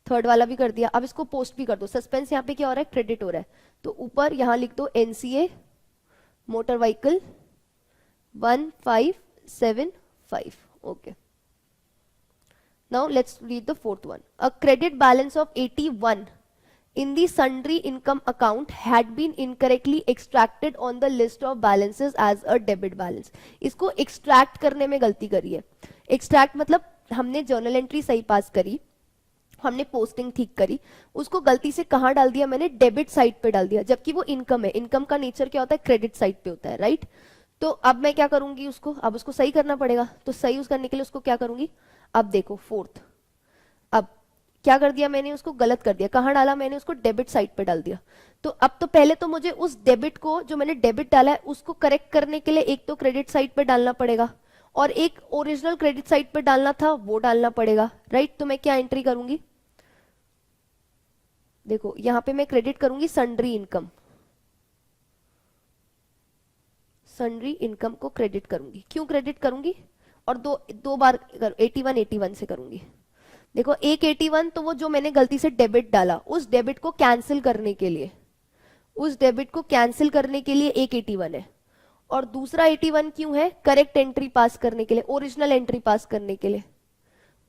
थर्ड वाला भी कर दिया, अब इसको पोस्ट भी कर दो, सस्पेंस यहाँ पे क्या हो रहा है, क्रेडिट हो रहा है, तो ऊपर यहां लिख दो NCA motor vehicle 1575। Okay, now let's read the fourth one. A credit balance of 81 in the sundry income account had been incorrectly extracted on the list of balances as a debit balance. इसको extract करने में गलती करी है। extract मतलब हमने journal entry सही पास करी, हमने पोस्टिंग ठीक करी, उसको गलती से कहां डाल दिया मैंने, डेबिट साइड पे डाल दिया, जबकि वो इनकम है, इनकम का नेचर क्या होता है, क्रेडिट साइड पे होता है, राइट। तो अब मैं क्या करूंगी, उसको अब उसको सही करना पड़ेगा, तो सही यूज करने के लिए उसको क्या करूंगी, अब देखो फोर्थ, अब क्या कर दिया मैंने, उसको गलत कर दिया, कहां डाला मैंने उसको, डेबिट साइड पे डाल दिया। तो अब तो पहले तो मुझे उस डेबिट को जो मैंने डेबिट डाला है उसको करेक्ट करने के लिए एक तो क्रेडिट साइड पे डालना पड़ेगा, और एक ओरिजिनल क्रेडिट साइड पे डालना था वो डालना पड़ेगा, राइट। तो मैं क्या एंट्री करूंगी, देखो यहां पे मैं क्रेडिट करूंगी सन्ड्री इनकम, सन्ड्री इनकम को क्रेडिट करूंगी, क्यों क्रेडिट करूंगी, और दो बार 81 से करूंगी। देखो एक 81 तो वो जो मैंने गलती से डेबिट डाला, उस डेबिट को कैंसिल करने के लिए, उस डेबिट को कैंसिल करने के लिए एक 81 है, और दूसरा 81 क्यों है, करेक्ट एंट्री पास करने के लिए, ओरिजिनल एंट्री पास करने के लिए,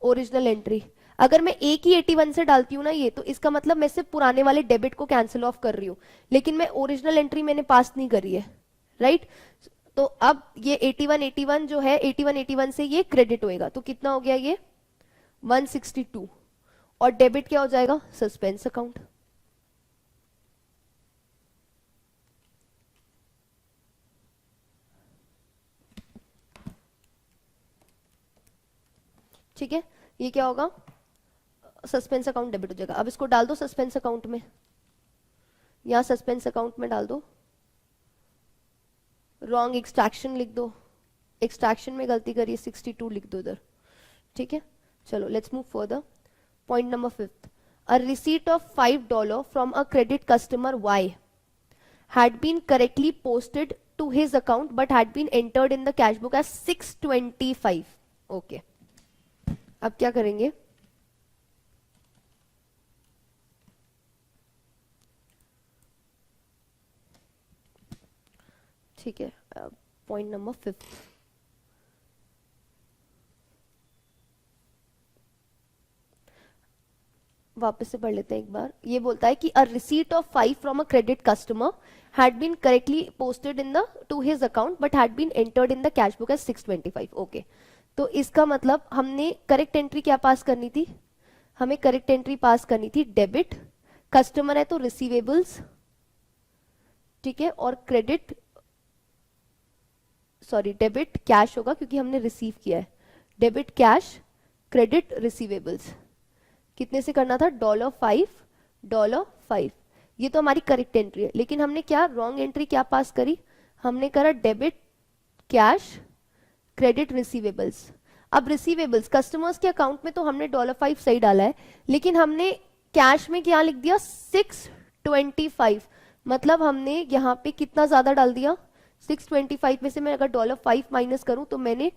ओरिजिनल एंट्री। अगर मैं एक ही 81 से डालती हूँ ना ये, तो इसका मतलब मैं सिर्फ पुराने वाले डेबिट को कैंसिल ऑफ कर रही हूँ, लेकिन मैं ओरिजिनल एंट्री मैंने पास नहीं करी है, राइट। तो अब ये 81 जो है 81 से ये क्रेडिट होएगा, तो कितना हो गया ये 162, और डेबिट क्या हो जाएगा, सस्पेंस अकाउंट। ठीक है, ये क्या होगा, सस्पेंस अकाउंट डेबिट हो जाएगा। अब इसको डाल दो सस्पेंस अकाउंट में, यहां सस्पेंस अकाउंट में डाल दो, रॉन्ग एक्सट्रैक्शन लिख दो, एक्सट्रैक्शन में गलती करिए, 62 लिख दो इधर। ठीक है, चलो let's move further. Point number 5, a receipt of $5 from a credit customer Y had been correctly posted to his account but had been entered in the cash book as 625. Okay, अब क्या करेंगे, ठीक है, पॉइंट नंबर 5, वापस से पढ़ लेते हैं एक बार। ये बोलता है कि a receipt of 5 from a credit customer had been correctly posted in the to his account but had been entered in the cash book as 625। ओके, तो इसका मतलब हमने करेक्ट एंट्री क्या पास करनी थी, हमें करेक्ट एंट्री पास करनी थी डेबिट, कस्टमर है तो रिसीवेबल्स, ठीक है, और क्रेडिट, सॉरी डेबिट कैश होगा क्योंकि हमने रिसीव किया है, डेबिट कैश, क्रेडिट रिसीवेबल्स। कितने से करना था, $5, ये तो हमारी करेक्ट एंट्री है। लेकिन हमने क्या रॉन्ग एंट्री क्या पास करी, हमने करा डेबिट कैश, क्रेडिट रिसीवेबल्स। अब रिसीवेबल्स कस्टमर्स के अकाउंट में तो हमने $5 सही डाला है, लेकिन हमने कैश में क्या लिख दिया, 625। मतलब हमने यहाँ पे कितना ज्यादा डाल दिया, 625 में से मैं अगर $5 माइनस करूं तो मैंने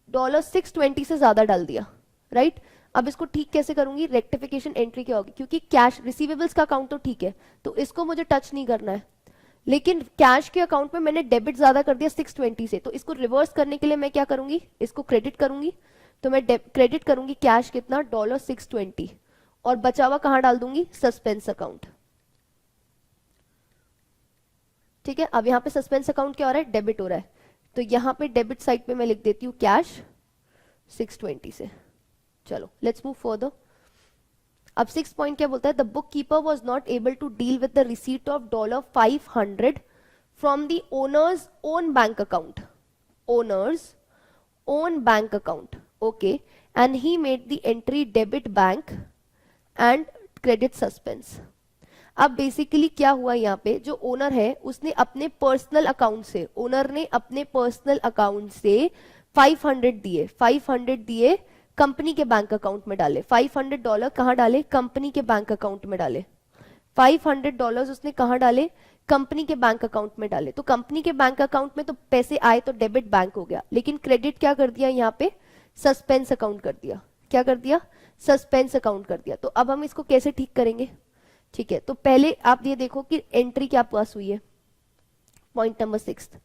$620 से ज्यादा डाल दिया, राइट। अब इसको ठीक कैसे करूंगी, रेक्टिफिकेशन एंट्री क्या होगी, क्योंकि कैश रिसीवेबल्स का अकाउंट तो ठीक है तो इसको मुझे टच नहीं करना है, लेकिन कैश के अकाउंट में मैंने डेबिट ज्यादा कर दिया 620 से, तो इसको रिवर्स करने के लिए मैं क्या करूंगी, इसको क्रेडिट करूंगी। तो मैं क्रेडिट करूंगी कैश कितना, $620, और बचा हुआ कहां डाल दूंगी, सस्पेंस अकाउंट। ठीक है, अब यहाँ पे सस्पेंस अकाउंट क्या हो रहा है, डेबिट हो रहा है, तो यहाँ पे डेबिट साइड पे मैं लिख देती हूँ कैश 620 से। चलो लेट्स मूव फर्दर। अब 6 पॉइंट क्या बोलता है, the book keeper was not able to deal with the receipt of $500 from the owner's own bank account, owner's own bank account, okay, and he made the entry debit bank and credit suspense. अब basically क्या हुआ, यहाँ पे जो owner है उसने अपने personal account से, ओनर ने अपने पर्सनल अकाउंट से 500 दिए कंपनी के बैंक अकाउंट में डाले। $500 कहां डाले, कंपनी के बैंक अकाउंट में डाले। $500 उसने कहां डाले, कंपनी के बैंक अकाउंट में डाले। तो कंपनी के बैंक अकाउंट में तो पैसे आए तो डेबिट बैंक हो गया, लेकिन क्रेडिट क्या कर दिया, यहाँ पे सस्पेंस अकाउंट कर दिया। क्या कर दिया, सस्पेंस अकाउंट कर दिया। तो अब हम इसको कैसे ठीक करेंगे, ठीक है, तो पहले आप ये देखो कि एंट्री क्या पास हुई है, पॉइंट नंबर 6।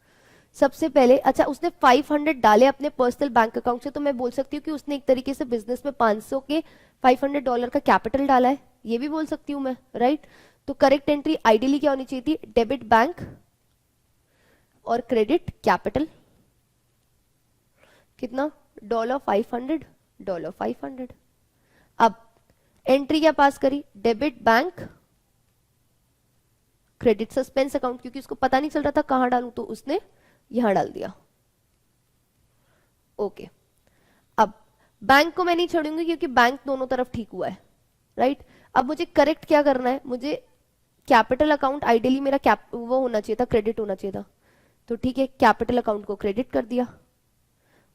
सबसे पहले अच्छा उसने 500 डाले अपने पर्सनल बैंक अकाउंट से, तो मैं बोल सकती हूँ कि उसने एक तरीके से बिजनेस में 500 के $500 का कैपिटल डाला है, ये भी बोल सकती हूँ मैं, राइट। तो करेक्ट एंट्री आइडियली क्या होनी चाहिए थी, डेबिट बैंक और क्रेडिट कैपिटल, कितना, $500। अब एंट्री क्या पास करी, debit bank credit suspense account, क्योंकि उसको पता नहीं चल रहा था कहां डालूं, तो उसने यहां डाल दिया। ओके, अब बैंक को मैं नहीं छोड़ूंगी क्योंकि बैंक दोनों तरफ ठीक हुआ है, राइट। अब मुझे करेक्ट क्या करना है, मुझे कैपिटल अकाउंट आइडियली मेरा वो होना चाहिए था, क्रेडिट होना चाहिए था, तो ठीक है कैपिटल अकाउंट को क्रेडिट कर दिया।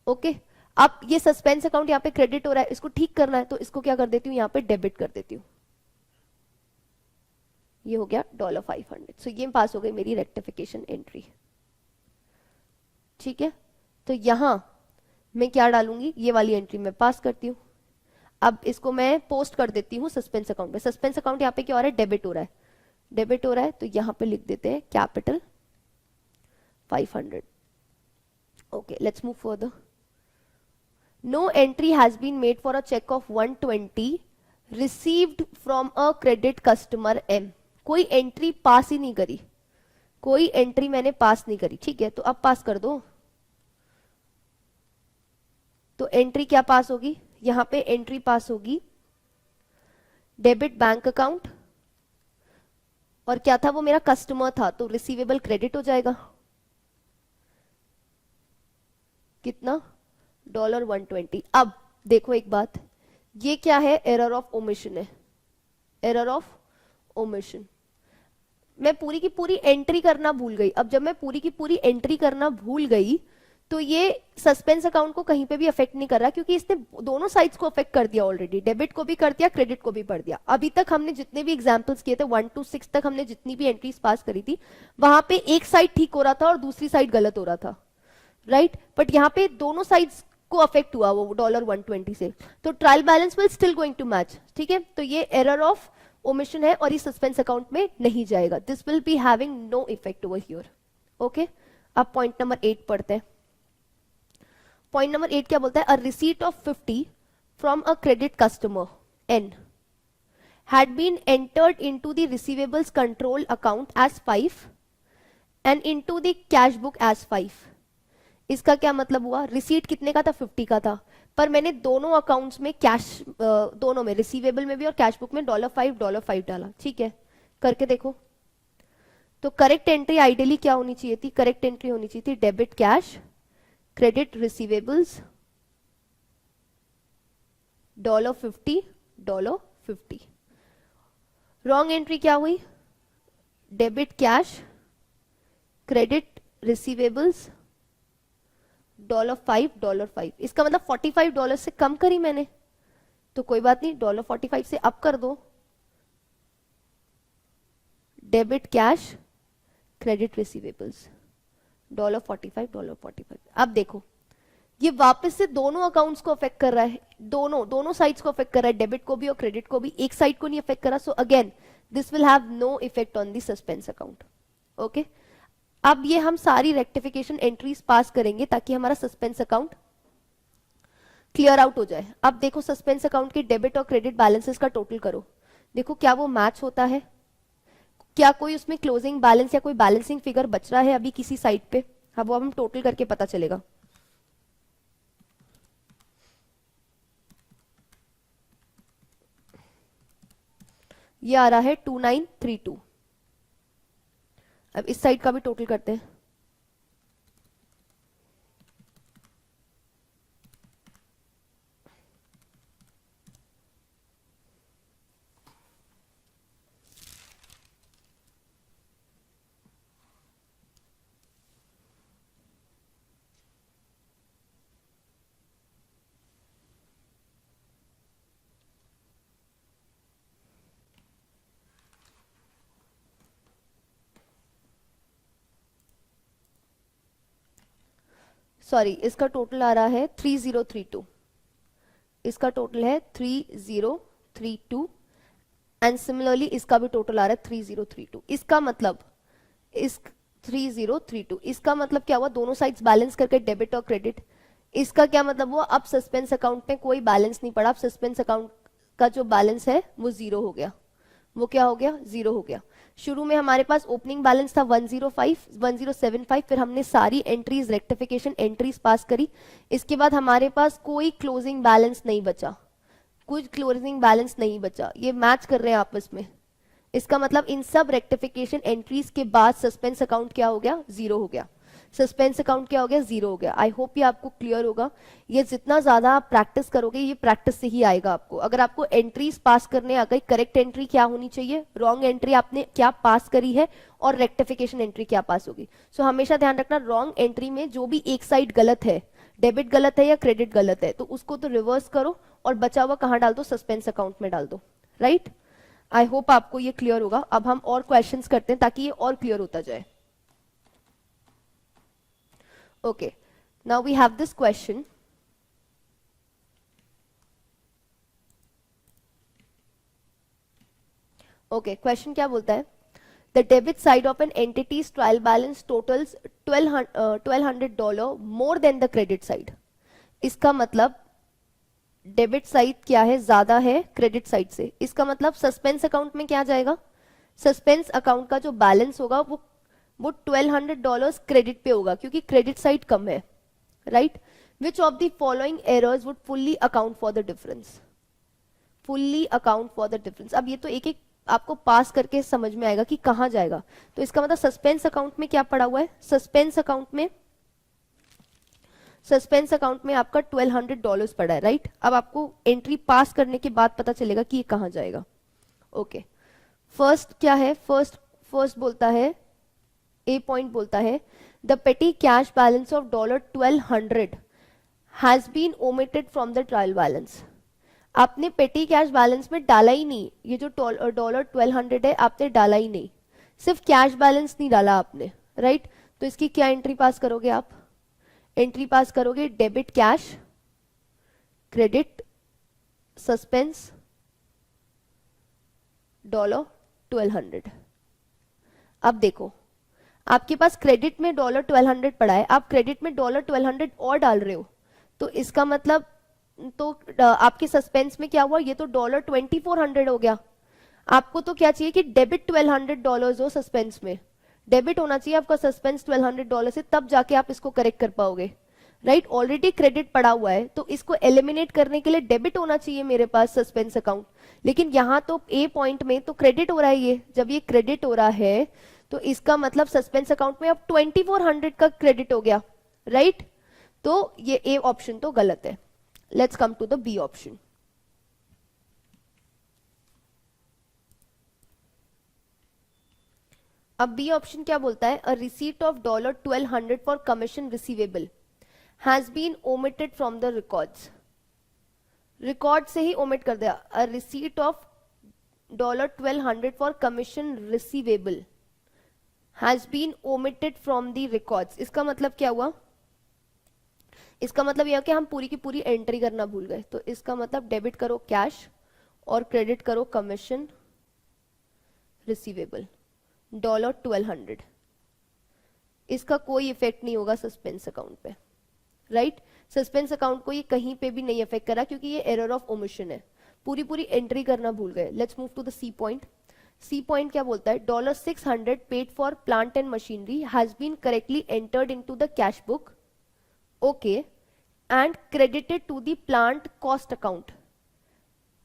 ओके, अब ये सस्पेंस अकाउंट यहाँ पे क्रेडिट हो रहा है, इसको ठीक करना है, तो इसको क्या कर देती हूँ, यहाँ पे डेबिट कर देती हूँ। ये हो गया $500। सो ये पास हो गई मेरी रेक्टिफिकेशन एंट्री, ठीक है। तो यहां मैं क्या डालूंगी, ये वाली एंट्री मैं पास करती हूं। अब इसको मैं पोस्ट कर देती हूँ सस्पेंस अकाउंट में। सस्पेंस अकाउंट यहाँ पे क्या हो रहा है, डेबिट हो रहा है, डेबिट हो रहा है, तो यहां पे लिख देते हैं capital 500। Okay, let's move further. No entry has been made for a cheque of 120 received from a credit customer M. कोई एंट्री पास ही नहीं करी, कोई एंट्री मैंने पास नहीं करी, ठीक है, तो अब पास कर दो। तो एंट्री क्या पास होगी, यहां पे एंट्री पास होगी डेबिट बैंक अकाउंट, और क्या था वो मेरा कस्टमर था, तो रिसीवेबल क्रेडिट हो जाएगा, कितना, $120। अब देखो एक बात, ये क्या है, एरर ऑफ ओमिशन है, एरर ऑफ ओमिशन। मैं पूरी की पूरी एंट्री करना भूल गई। अब जब मैं पूरी की पूरी एंट्री करना भूल गई तो ये सस्पेंस अकाउंट को कहीं पे भी अफेक्ट नहीं कर रहा, क्योंकि इसने दोनों साइड्स को अफेक्ट कर दिया ऑलरेडी, डेबिट को भी कर दिया, क्रेडिट को भी कर दिया। अभी तक हमने जितने भी एग्जांपल्स किए थे 1 to 6 तक हमने जितनी भी एंट्रीज पास करी थी, वहां पे एक साइड ठीक हो रहा था और दूसरी साइड गलत हो रहा था, राइट। बट यहाँ पे दोनों साइड्स को अफेक्ट हुआ वो $120 से, तो trial balance will still going to match, ठीक है। तो ये एरर ऑफ ओमिशन है और ये सस्पेंस अकाउंट में नहीं जाएगा, this will be having no effect over here, okay. अब पॉइंट नंबर 8 पढ़ते हैं। पॉइंट नंबर 8 क्या बोलता है, a receipt of 50 from a credit customer N had been entered into the receivables control account as 5 and into the cash book as 5। इसका क्या मतलब हुआ, रिसीट कितने का था, 50 का था, पर मैंने दोनों अकाउंट्स में कैश, दोनों में, रिसीवेबल में भी और कैश बुक में $5 डाला, ठीक है। करके देखो तो करेक्ट एंट्री आइडियली क्या होनी चाहिए थी, करेक्ट एंट्री होनी चाहिए थी debit cash, credit receivables, $50। Wrong entry क्या हुई, डेबिट कैश, क्रेडिट रिसीवेबल्स, $5। इसका मतलब $45 से कम करी मैंने, तो कोई बात नहीं, $45 से अप कर दो, डेबिट कैश, क्रेडिट रिसीवेबल्स, $45। अब देखो ये वापस से दोनों अकाउंट्स को अफेक्ट कर रहा है, दोनों साइड्स को अफेक्ट कर रहा है, डेबिट को भी और क्रेडिट को भी, एक साइड को नहीं अफेक्ट कर रहा। So again this will have no effect on the suspense account, okay. अब ये हम सारी रेक्टिफिकेशन एंट्रीज पास करेंगे ताकि हमारा सस्पेंस अकाउंट क्लियर आउट हो जाए। अब देखो सस्पेंस अकाउंट के डेबिट और क्रेडिट बैलेंसेस का टोटल करो, देखो क्या वो मैच होता है, क्या कोई उसमें क्लोजिंग बैलेंस या कोई बैलेंसिंग फिगर बच रहा है अभी किसी साइड पे, अब वो हम टोटल करके पता चलेगा। ये आ रहा है 2932। अब इस साइड का भी टोटल करते हैं, सॉरी इसका टोटल आ रहा है 3032, इसका टोटल है 3032 एंड सिमिलरली इसका भी टोटल आ रहा है 3032। इसका मतलब इस 3032 इसका मतलब क्या हुआ, दोनों साइड्स बैलेंस करके डेबिट और क्रेडिट, इसका क्या मतलब हुआ, अब सस्पेंस अकाउंट में कोई बैलेंस नहीं पड़ा, अब सस्पेंस अकाउंट का जो बैलेंस है वो जीरो हो गया, वो क्या हो गया, जीरो हो गया। शुरू में हमारे पास ओपनिंग बैलेंस था 1075, फिर हमने सारी एंट्रीज रेक्टिफिकेशन एंट्रीज पास करी, इसके बाद हमारे पास कोई क्लोजिंग बैलेंस नहीं बचा, कुछ क्लोजिंग बैलेंस नहीं बचा, ये मैच कर रहे हैं आपस में। इसका मतलब इन सब रेक्टिफिकेशन एंट्रीज के बाद सस्पेंस अकाउंट क्या हो गया, जीरो हो गया, सस्पेंस अकाउंट क्या हो गया, जीरो हो गया। आई होप ये आपको क्लियर होगा, ये जितना ज्यादा आप प्रैक्टिस करोगे ये प्रैक्टिस से ही आएगा आपको। अगर आपको एंट्रीज पास करने आ गई, करेक्ट एंट्री क्या होनी चाहिए, रॉन्ग एंट्री आपने क्या पास करी है और रेक्टिफिकेशन एंट्री क्या पास होगी। सो हमेशा ध्यान रखना, रॉन्ग एंट्री में जो भी एक साइड गलत है, डेबिट गलत है या क्रेडिट गलत है, तो उसको तो रिवर्स करो और बचा हुआ कहां डाल दो, सस्पेंस अकाउंट में डाल दो, राइट। आई होप आपको ये क्लियर होगा। अब हम और क्वेश्चंस करते हैं ताकि ये और क्लियर होता जाए। Okay, now we have this question. Okay, question क्या बोलता है, the debit side of an entity's trial balance totals $1200 more than the credit side। इसका मतलब डेबिट साइड क्या है, ज्यादा है क्रेडिट साइड से, इसका मतलब सस्पेंस अकाउंट में क्या जाएगा, सस्पेंस अकाउंट का जो बैलेंस होगा वो $1200 क्रेडिट पे होगा क्योंकि क्रेडिट साइड कम है, right. Which of the following errors would fully account for the difference, fully account for the difference. अब ये तो एक एक आपको पास करके समझ में आएगा कि कहां जाएगा, तो इसका मतलब सस्पेंस अकाउंट में क्या पड़ा हुआ है, सस्पेंस अकाउंट में सस्पेंस अकाउंट में आपका $1200 पड़ा है, राइट? अब आपको एंट्री पास करने के बाद पता चलेगा कि ये कहाँ जाएगा। ओके, फर्स्ट क्या है? फर्स्ट बोलता है, ए पॉइंट बोलता है the petty cash balance of $1200 has been omitted from the trial balance. आपने पेटी कैश बैलेंस में डाला ही नहीं, ये जो $1200 है आपने डाला ही नहीं, सिर्फ कैश बैलेंस नहीं डाला आपने, राइट? तो इसकी क्या एंट्री पास करोगे आप? एंट्री पास करोगे डेबिट कैश, क्रेडिट सस्पेंस $1200। अब देखो, आपके पास क्रेडिट में $1200 पड़ा है, आप क्रेडिट में $1200 और डाल रहे हो, तो इसका मतलब तो आपके सस्पेंस में क्या हुआ? ये तो $2400 हो गया। आपको तो क्या चाहिए कि डेबिट $1200 हो सस्पेंस में, डेबिट होना चाहिए आपका सस्पेंस $1200 से, तब जाके आप इसको करेक्ट कर पाओगे, राइट? ऑलरेडी क्रेडिट पड़ा हुआ है, तो इसको एलिमिनेट करने के लिए डेबिट होना चाहिए मेरे पास सस्पेंस अकाउंट, लेकिन यहां तो ए पॉइंट में तो क्रेडिट हो रहा है। ये जब ये क्रेडिट हो रहा है तो इसका मतलब सस्पेंस अकाउंट में अब 2400 का क्रेडिट हो गया, राइट? तो ये ए ऑप्शन तो गलत है। Let's come to the B option. अब बी ऑप्शन क्या बोलता है? A receipt of $1200 for commission receivable has been omitted from the records. Record से ही ओमिट कर दिया। A receipt of $1200 for commission receivable has been omitted from the records. इसका मतलब क्या हुआ? इसका मतलब यह कि हम पूरी की पूरी एंट्री करना भूल गए। तो इसका मतलब डेबिट करो कैश और क्रेडिट करो कमीशन रिसीवेबल $1200। इसका कोई इफेक्ट नहीं होगा सस्पेंस अकाउंट पे, राइट? सस्पेंस अकाउंट को ये कहीं पे भी नहीं इफेक्ट करा क्योंकि ये एरर ऑफ ओमिशन है, पूरी पूरी एंट्री करना भूल गए। Let's move to the C point. C point क्या बोलता है? $600 paid for plant and machinery has been correctly entered into the cash book, okay, and credited to the plant cost account.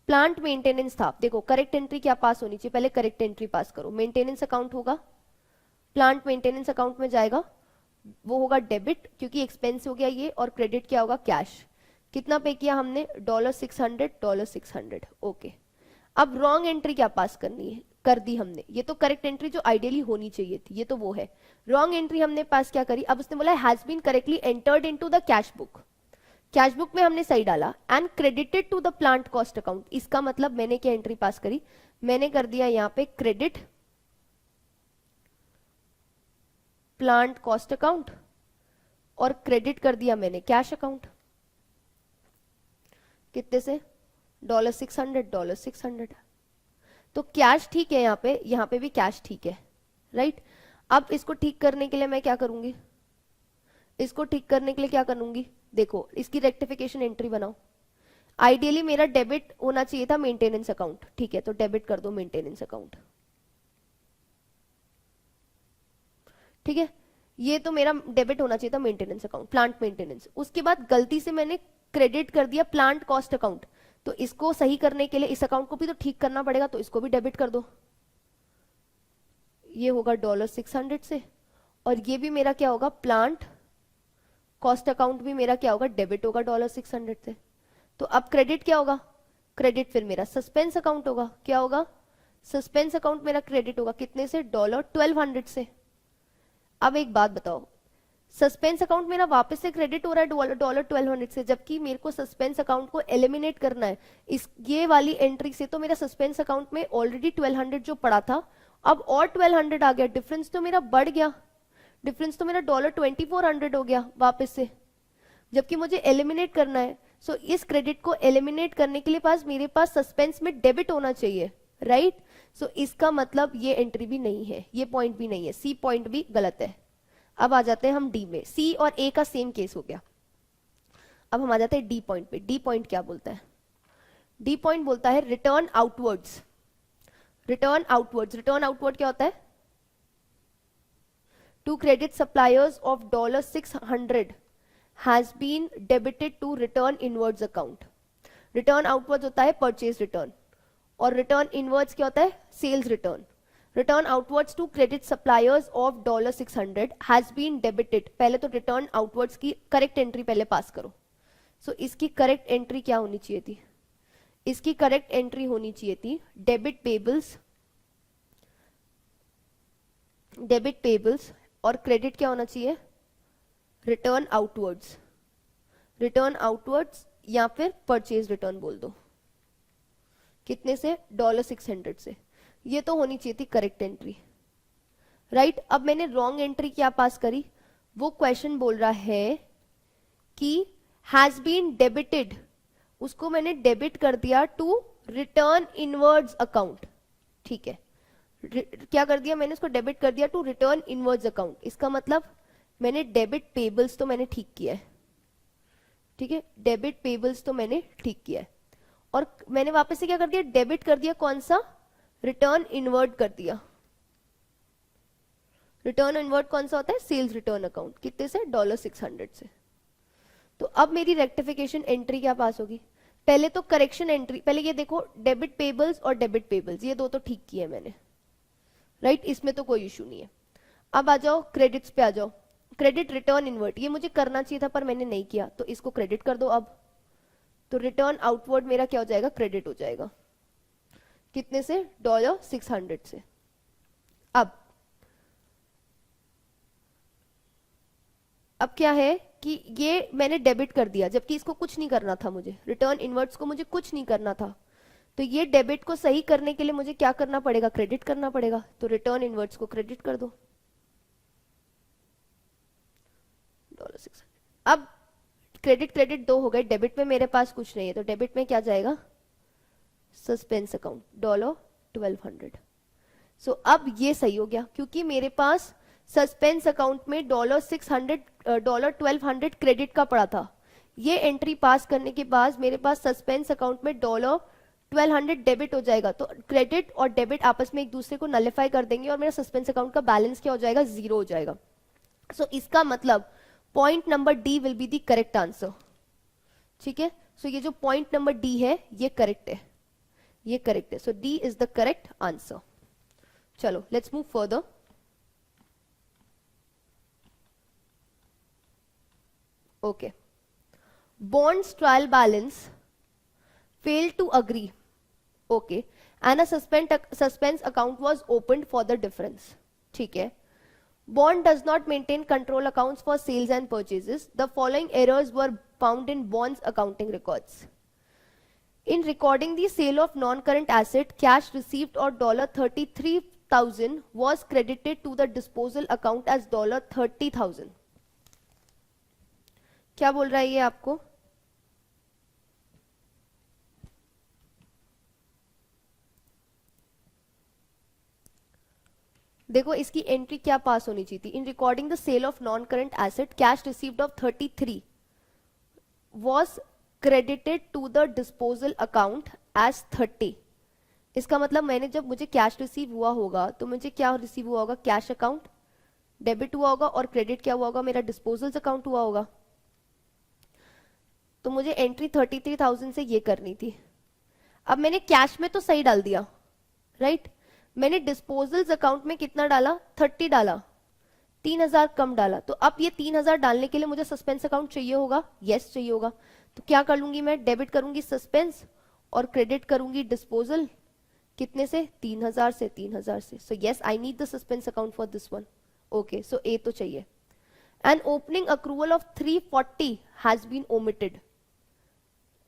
Plant maintenance था, देखो correct entry क्या पास होनी चाहिए? पहले correct entry पास करो। मेंटेनेंस अकाउंट होगा, प्लांट मेंटेनेंस अकाउंट में जाएगा, वो होगा डेबिट क्योंकि एक्सपेंस हो गया ये, और क्रेडिट क्या होगा? कैश। कितना पे किया हमने? $600, ओके। अब रॉन्ग एंट्री क्या पास करनी है? कर दी हमने, ये तो करेक्ट एंट्री जो आइडियली होनी चाहिए थी, ये तो वो है। रॉन्ग एंट्री हमने पास क्या करी? अब उसने बोला has been correctly entered into the cash book. Cash book में हमने सही डाला, and credited to the plant cost account. इसका मतलब मैंने क्या एंट्री पास करी? मैंने कर दिया यहां पे क्रेडिट प्लांट कॉस्ट अकाउंट और क्रेडिट कर दिया मैंने कैश अकाउंट। कितने से? $600। तो कैश ठीक है, यहां पे भी कैश ठीक है, राइट? अब इसको ठीक करने के लिए मैं क्या करूंगी? इसको ठीक करने के लिए क्या करूंगी? देखो, इसकी रेक्टिफिकेशन एंट्री बनाओ। आइडियली मेरा डेबिट होना चाहिए था मेंटेनेंस अकाउंट, ठीक है, तो डेबिट कर दो मेंटेनेंस अकाउंट, ठीक है। ये तो मेरा डेबिट होना चाहिए था मेंटेनेंस अकाउंट, प्लांट मेंटेनेंस। उसके बाद गलती से मैंने क्रेडिट कर दिया प्लांट कॉस्ट अकाउंट, तो इसको सही करने के लिए इस अकाउंट को भी तो ठीक करना पड़ेगा, तो इसको भी डेबिट कर दो। ये होगा $600 से, और ये भी मेरा क्या होगा? प्लांट कॉस्ट अकाउंट भी मेरा क्या होगा? डेबिट होगा $600 से। तो अब क्रेडिट क्या होगा? क्रेडिट फिर मेरा सस्पेंस अकाउंट होगा। क्या होगा? सस्पेंस अकाउंट मेरा क्रेडिट होगा कितने से? $1200 से। अब एक बात बताओ, सस्पेंस अकाउंट मेरा वापस से क्रेडिट हो रहा है $1200 से, जबकि मेरे को सस्पेंस अकाउंट को एलिमिनेट करना है। इस ये वाली एंट्री से तो मेरा सस्पेंस अकाउंट में ऑलरेडी 1200 जो पड़ा था, अब और 1200 आ गया। डिफरेंस तो मेरा बढ़ गया, डिफरेंस तो मेरा $2400 हो गया वापस से, जबकि मुझे एलिमिनेट करना है। सो इस क्रेडिट को एलिमिनेट करने के लिए मेरे पास सस्पेंस में डेबिट होना चाहिए, राइट? सो इसका मतलब ये एंट्री भी नहीं है, ये पॉइंट भी नहीं है, सी पॉइंट भी गलत है। अब आ जाते हैं हम डी में। सी और ए का सेम केस हो गया। अब हम आ जाते हैं डी पॉइंट पे। डी पॉइंट क्या बोलता है? डी पॉइंट बोलता है return outwards. Return outwards, return outward क्या होता है? To credit suppliers of $600 has been debited to return inwards account. Return outwards होता है परचेज रिटर्न, और रिटर्न इनवर्ड्स क्या होता है? Sales return. Return outwards to credit suppliers of $600 has been debited. पहले तो रिटर्न आउटवर्ड्स की करेक्ट एंट्री पहले पास करो. सो इसकी करेक्ट एंट्री क्या होनी चाहिए थी? इसकी करेक्ट एंट्री होनी चाहिए थी डेबिट पेबल्स और क्रेडिट क्या होना चाहिए? रिटर्न आउटवर्ड्स या फिर परचेज रिटर्न बोल दो. कितने से? $600 से. ये तो होनी चाहिए थी करेक्ट एंट्री, राइट. अब मैंने रॉन्ग एंट्री क्या पास करी? वो क्वेश्चन बोल रहा है कि हैज बीन डेबिटेड, उसको मैंने डेबिट कर दिया टू रिटर्न इनवर्ड्स अकाउंट. ठीक है, क्या कर दिया मैंने? उसको डेबिट कर दिया टू रिटर्न इनवर्ड्स अकाउंट. इसका मतलब मैंने डेबिट पेबल्स तो मैंने ठीक किया है. ठीक है, डेबिट पेबल्स तो मैंने ठीक किया है. और मैंने वापस से क्या कर दिया? डेबिट कर दिया. कौन सा? रिटर्न इनवर्ड कर दिया. रिटर्न इनवर्ड कौन सा होता है? Sales return account. कितने से? $600 से. तो अब मेरी रेक्टिफिकेशन एंट्री क्या पास होगी? पहले तो करेक्शन एंट्री, पहले ये देखो डेबिट पेबल्स और डेबिट पेबल्स, ये दो तो ठीक किए मैंने, राइट. इसमें तो कोई इशू नहीं है. अब आ जाओ क्रेडिट्स पे आ जाओ. क्रेडिट रिटर्न इनवर्ट, ये मुझे करना चाहिए था पर मैंने नहीं किया, तो इसको क्रेडिट कर दो. अब तो रिटर्न आउटवर्ड मेरा क्या हो जाएगा? क्रेडिट हो जाएगा. कितने से? $600 से. अब क्या है कि ये मैंने डेबिट कर दिया जबकि इसको कुछ नहीं करना था मुझे. रिटर्न इनवर्ट्स को मुझे कुछ नहीं करना था. तो ये डेबिट को सही करने के लिए मुझे क्या करना पड़ेगा? क्रेडिट करना पड़ेगा. तो रिटर्न इनवर्ट्स को क्रेडिट कर दो. $600. अब क्रेडिट दो हो गए. डेबिट में मेरे पास कुछ नहीं है, तो डेबिट में क्या जाएगा? Suspense account $1200. सो अब ये सही हो गया क्योंकि मेरे पास सस्पेंस अकाउंट में $1200 क्रेडिट का पड़ा था. ये एंट्री पास करने के बाद मेरे पास सस्पेंस अकाउंट में $1200 डेबिट हो जाएगा. तो क्रेडिट और डेबिट आपस में एक दूसरे को नलिफाई कर देंगे और मेरा सस्पेंस अकाउंट का बैलेंस क्या हो जाएगा? 0 हो जाएगा. सो इसका मतलब point number D will be the correct answer. ठीक है, सो ये जो पॉइंट नंबर डी है ये करेक्ट है, ये करेक्ट है. So D is the correct answer. चलो let's move further. Okay. Bond's trial balance failed to agree. Okay. And a suspense account was opened for the difference. ठीक है. Bond does not maintain control accounts for sales and purchases. The following errors were found in Bond's accounting records. In recording the sale of non-current asset, cash received or $33,000 was credited to the disposal account as $30,000. क्या बोल रहा है ये आपको? देखो इसकी entry क्या पास होनी चाहिए थी? In recording the sale of non current asset, cash received of 33 was credited to the disposal account as 30. इसका मतलब मैंने जब मुझे कैश रिसीव हुआ होगा तो मुझे क्या रिसीव हुआ होगा? कैश अकाउंट डेबिट हुआ होगा और क्रेडिट क्या हुआ होगा? मेरा डिस्पोजल्स अकाउंट हुआ होगा. तो मुझे एंट्री 33,000 से ये करनी थी. अब मैंने कैश में तो सही डाल दिया, राइट. मैंने डिस्पोजल्स अकाउंट में कितना डाला? 30 डाला, 3,000 कम डाला. तो अब ये 3,000 डालने के लिए मुझे सस्पेंस अकाउंट चाहिए होगा. यस चाहिए होगा. तो क्या कर लूंगी मैं? डेबिट करूंगी सस्पेंस और क्रेडिट करूंगी डिस्पोजल. कितने से? 3,000 से. 3,000 से. So yes I need the suspense account for this one. Okay, so A तो चाहिए. An opening accrual of 340 has been omitted.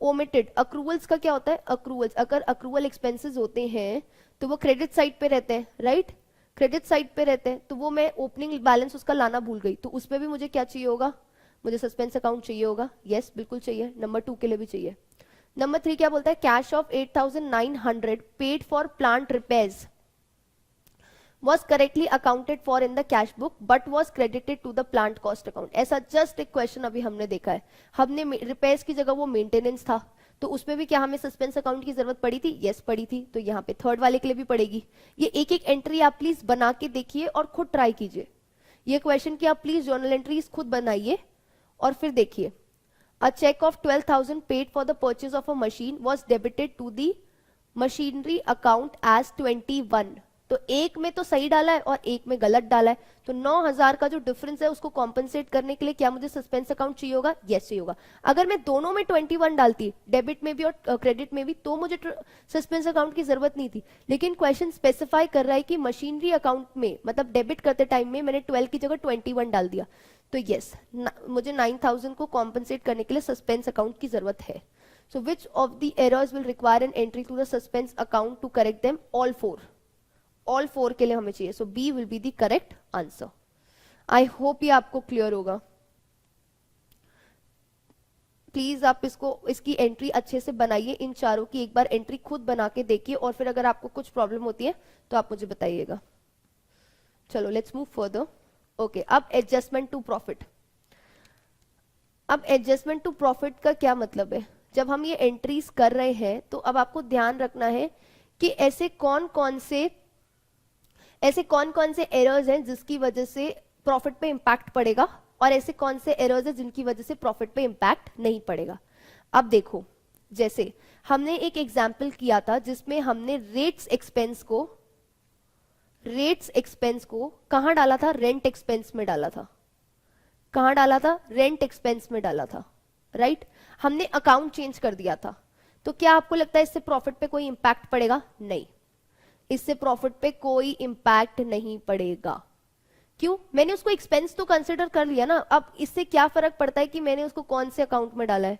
Omitted accruals का क्या होता है? अक्रूवल्स, अगर अक्रूवल एक्सपेंसेस होते हैं तो वो क्रेडिट साइड पे रहते हैं, राइट. क्रेडिट साइड पे रहते हैं तो वो मैं ओपनिंग बैलेंस उसका लाना भूल गई, तो उस पर भी मुझे क्या चाहिए होगा? मुझे सस्पेंस अकाउंट चाहिए होगा. यस बिल्कुल चाहिए. नंबर 2 के लिए भी चाहिए. नंबर 3 क्या बोलता है? Cash of 8,900 paid for plant repairs was correctly accounted for in the cash book but was credited to the plant cost account. ऐसा जस्ट एक क्वेश्चन अभी हमने देखा है. हमने रिपेयर्स की जगह वो मेंटेनेंस था, तो उसमें भी क्या हमें सस्पेंस अकाउंट की जरूरत पड़ी थी? यस पड़ी थी. तो यहाँ पे थर्ड वाले के लिए भी पड़ेगी. ये एक एक एंट्री आप प्लीज बना के देखिए और खुद ट्राई कीजिए. ये क्वेश्चन की आप प्लीज जर्नल एंट्रीज खुद बनाइए और फिर देखिए. A cheque of 12,000 paid for the purchase of a machine was debited to the machinery account as 21. तो एक में तो सही डाला है और एक में गलत डाला है, तो 9,000 का जो डिफरेंस है उसको कॉम्पनसेट करने के लिए क्या मुझे सस्पेंस अकाउंट चाहिए होगा? यस चाहिए होगा। अगर मैं दोनों में 21 डालती, डेबिट में भी और क्रेडिट में भी, तो मुझे सस्पेंस अकाउंट की जरूरत नहीं थी। लेकिन क्वेश्चन स्पेसिफाई कर रहा है कि मशीनरी अकाउंट में, मतलब डेबिट करते टाइम में मैंने 12 की जगह 21 डाल दिया, तो यस मुझे 9,000 को कॉम्पनसेट करने के लिए सस्पेंस अकाउंट की जरूरत है। So which of the errors will require an entry to the suspense account to correct them? All four. All four के लिए हमें चाहिए। So B will be the correct answer. I hope ये आपको clear होगा। प्लीज आप इसकी entry अच्छे से बनाइए, इन चारों की एक बार एंट्री खुद बना के देखिए, और फिर अगर आपको कुछ प्रॉब्लम होती है तो आप मुझे बताइएगा। चलो लेट्स मूव फर्दर। ओके, अब एडजस्टमेंट टू प्रॉफिट। अब एडजस्टमेंट टू प्रॉफिट का क्या मतलब है? जब हम ये एंट्रीज कर रहे हैं तो अब आपको ध्यान रखना है कि ऐसे कौन कौन से एरर्स हैं जिसकी वजह से प्रॉफिट पे इंपैक्ट पड़ेगा, और ऐसे कौन से एरर्स हैं जिनकी वजह से प्रॉफिट पे इंपैक्ट नहीं पड़ेगा। अब देखो, जैसे हमने एक एग्जाम्पल किया था जिसमें हमने रेट्स एक्सपेंस को कहां डाला था? रेंट एक्सपेंस में डाला था। कहां डाला था? रेंट एक्सपेंस में डाला था, राइट? हमने अकाउंट चेंज कर दिया था। तो क्या आपको लगता है इससे प्रॉफिट पे कोई इंपैक्ट पड़ेगा? नहीं, इससे प्रॉफिट पे कोई इंपैक्ट नहीं पड़ेगा। क्यों? मैंने उसको एक्सपेंस तो कंसिडर कर लिया ना। अब इससे क्या फर्क पड़ता है कि मैंने उसको कौन से अकाउंट में डाला है,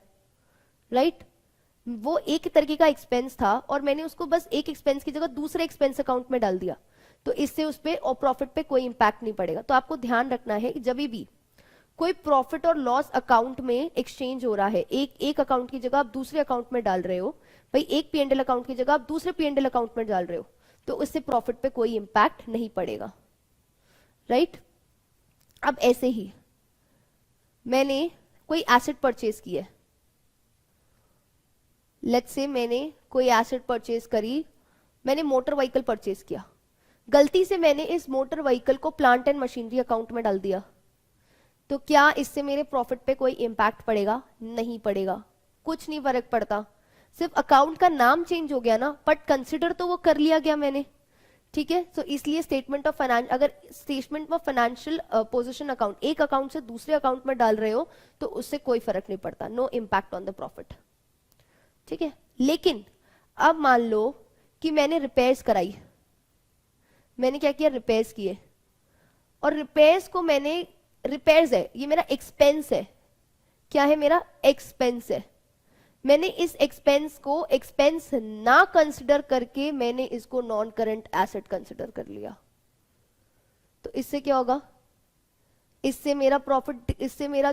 राइट? वो एक तरीके का एक्सपेंस था और मैंने उसको बस एक एक्सपेंस की जगह दूसरे एक्सपेंस अकाउंट में डाल दिया, तो इससे उस पे और प्रॉफिट पे कोई इंपैक्ट नहीं पड़ेगा। तो आपको ध्यान रखना है कि जब भी कोई प्रॉफिट और लॉस अकाउंट में एक्सचेंज हो रहा है, एक अकाउंट की जगह आप दूसरे अकाउंट में डाल रहे हो, भाई एक पीएनएल अकाउंट की जगह आप दूसरे पीएनएल अकाउंट में डाल रहे हो, तो उससे प्रॉफिट पे कोई इंपैक्ट नहीं पड़ेगा, राइट? अब ऐसे ही मैंने कोई एसेट परचेज की है, लेट्स से मैंने कोई एसेट परचेज करी, मैंने मोटर व्हीकल परचेज किया, गलती से मैंने इस मोटर व्हीकल को प्लांट एंड मशीनरी अकाउंट में डाल दिया, तो क्या इससे मेरे प्रॉफिट पे कोई इंपैक्ट पड़ेगा? नहीं पड़ेगा, कुछ नहीं फर्क पड़ता। सिर्फ अकाउंट का नाम चेंज हो गया ना, बट कंसिडर तो वो कर लिया गया मैंने, ठीक है? तो इसलिए अगर statement of financial position account एक अकाउंट से दूसरे अकाउंट में डाल रहे हो तो उससे कोई फर्क नहीं पड़ता, no impact on the profit, ठीक है? लेकिन अब मान लो कि मैंने रिपेयर्स कराई, मैंने क्या किया? रिपेयर्स किए, और रिपेयर्स है, ये मेरा एक्सपेंस है। क्या है? मेरा एक्सपेंस है। मैंने इस एक्सपेंस को एक्सपेंस ना कंसिडर करके मैंने इसको नॉन करंट एसेट कंसिडर कर लिया, तो इससे क्या होगा? इससे मेरा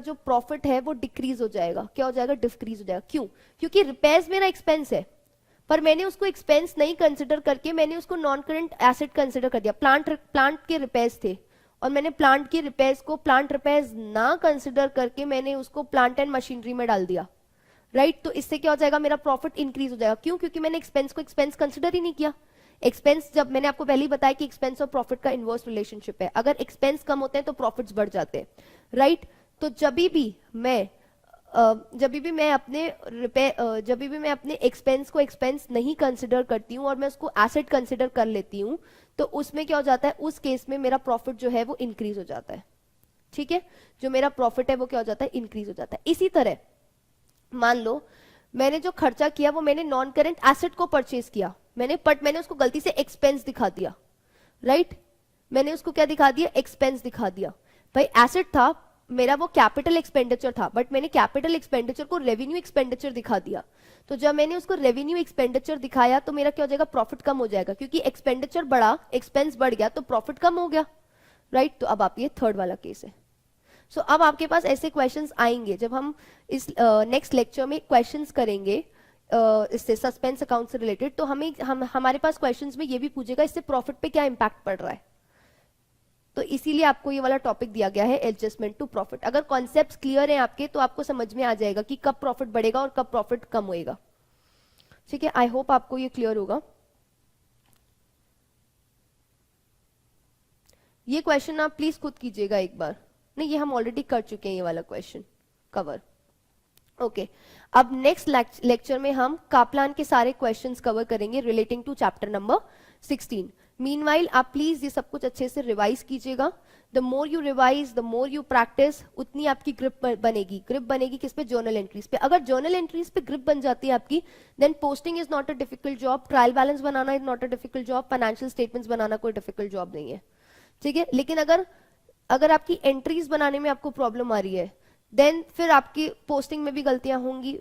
जो प्रॉफिट है वो डिक्रीज हो जाएगा। क्या हो जाएगा? डिक्रीज हो जाएगा। क्यों? क्योंकि रिपेयर्स मेरा एक्सपेंस है, पर मैंने उसको एक्सपेंस नहीं कंसिडर करके मैंने उसको नॉन करंट एसेट कंसिडर कर दिया। प्लांट के रिपेयर्स थे और मैंने प्लांट की रिपेयर्स को प्लांट रिपेयर्स ना कंसिडर करके मैंने उसको प्लांट एंड मशीनरी में डाल दिया, राइट? तो इससे क्या हो जाएगा? मेरा प्रॉफिट इंक्रीज हो जाएगा। क्यों? क्योंकि मैंने एक्सपेंस को एक्सपेंस कंसिडर ही नहीं किया। एक्सपेंस, जब मैंने आपको पहले ही बताया कि एक्सपेंस और प्रॉफिट का इनवर्स रिलेशनशिप है, अगर एक्सपेंस कम होते हैं तो प्रॉफिट्स बढ़ जाते हैं, राइट? तो जब भी मैं अपने एक्सपेंस को एक्सपेंस नहीं कंसिडर करती हूँ और मैं उसको एसेट कंसिडर कर लेती हूँ, तो उसमें क्या हो जाता है? उस केस में मेरा प्रॉफिट जो है वो इंक्रीज हो जाता है, ठीक है? जो मेरा प्रॉफिट है वो क्या हो जाता है? इंक्रीज हो जाता है। इसी तरह मान लो मैंने जो खर्चा किया वो मैंने नॉन करेंट एसेट को परचेज किया, मैंने उसको गलती से एक्सपेंस दिखा दिया, राइट? मैंने उसको क्या दिखा दिया? एक्सपेंस दिखा दिया। भाई एसेट था मेरा, वो कैपिटल एक्सपेंडिचर था, बट मैंने कैपिटल एक्सपेंडिचर को रेवेन्यू एक्सपेंडिचर दिखा दिया। तो जब मैंने उसको रेवेन्यू एक्सपेंडिचर दिखाया तो मेरा क्या हो जाएगा? प्रॉफिट कम हो जाएगा, क्योंकि एक्सपेंडिचर बढ़ा, एक्सपेंस बढ़ गया तो प्रॉफिट कम हो गया, राइट? तो अब आप ये थर्ड वाला केस है। सो अब आपके पास ऐसे क्वेश्चंस आएंगे जब हम इस नेक्स्ट लेक्चर में क्वेश्चंस करेंगे इससे सस्पेंस अकाउंट से रिलेटेड, तो हमारे पास क्वेश्चंस में ये भी पूछेगा इससे प्रॉफिट पे क्या इंपैक्ट पड़ रहा है। तो इसीलिए आपको ये वाला टॉपिक दिया गया है, एडजस्टमेंट टू प्रॉफिट। अगर कॉन्सेप्ट्स क्लियर हैं आपके तो आपको समझ में आ जाएगा कि कब प्रॉफिट बढ़ेगा और कब प्रॉफिट कम होएगा, ठीक है? आई होप आपको ये क्लियर होगा। ये क्वेश्चन आप प्लीज खुद कीजिएगा एक बार। नहीं, ये हम ऑलरेडी कर चुके हैं ये वाला क्वेश्चन कवर। ओके, अब नेक्स्ट लेक्चर में हम कापलान के सारे क्वेश्चंस कवर करेंगे relating to chapter number 16। Meanwhile आप प्लीज ये सब कुछ अच्छे से रिवाइज कीजिएगा. The more you revise, the more you practice, उतनी आपकी ग्रिप बनेगी. ग्रिप बनेगी किस पे? जर्नल एंट्रीज पे. अगर जर्नल एंट्रीज पे ग्रिप बन जाती है आपकी, then posting is not a difficult job, trial balance बनाना is not a difficult job, financial statements बनाना कोई डिफिकल्ट जॉब नहीं है. ठीक है. लेकिन अगर आपकी एंट्रीज बनाने में आपको प्रॉब्लम आ रही है, देन फिर आपकी पोस्टिंग में भी गलतियां होंगी,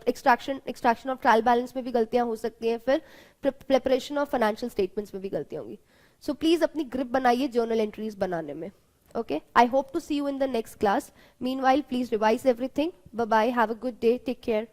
एक्सट्रैक्शन ऑफ ट्रायल बैलेंस में भी गलतियां हो सकती हैं, फिर प्रिपरेशन ऑफ फाइनेंशियल स्टेटमेंट्स में भी गलतियां होंगी. सो प्लीज अपनी ग्रिप बनाइए जर्नल एंट्रीज बनाने में. Okay, I hope to see you in the next class. Meanwhile, please revise everything. Bye bye. Have a good day. Take care.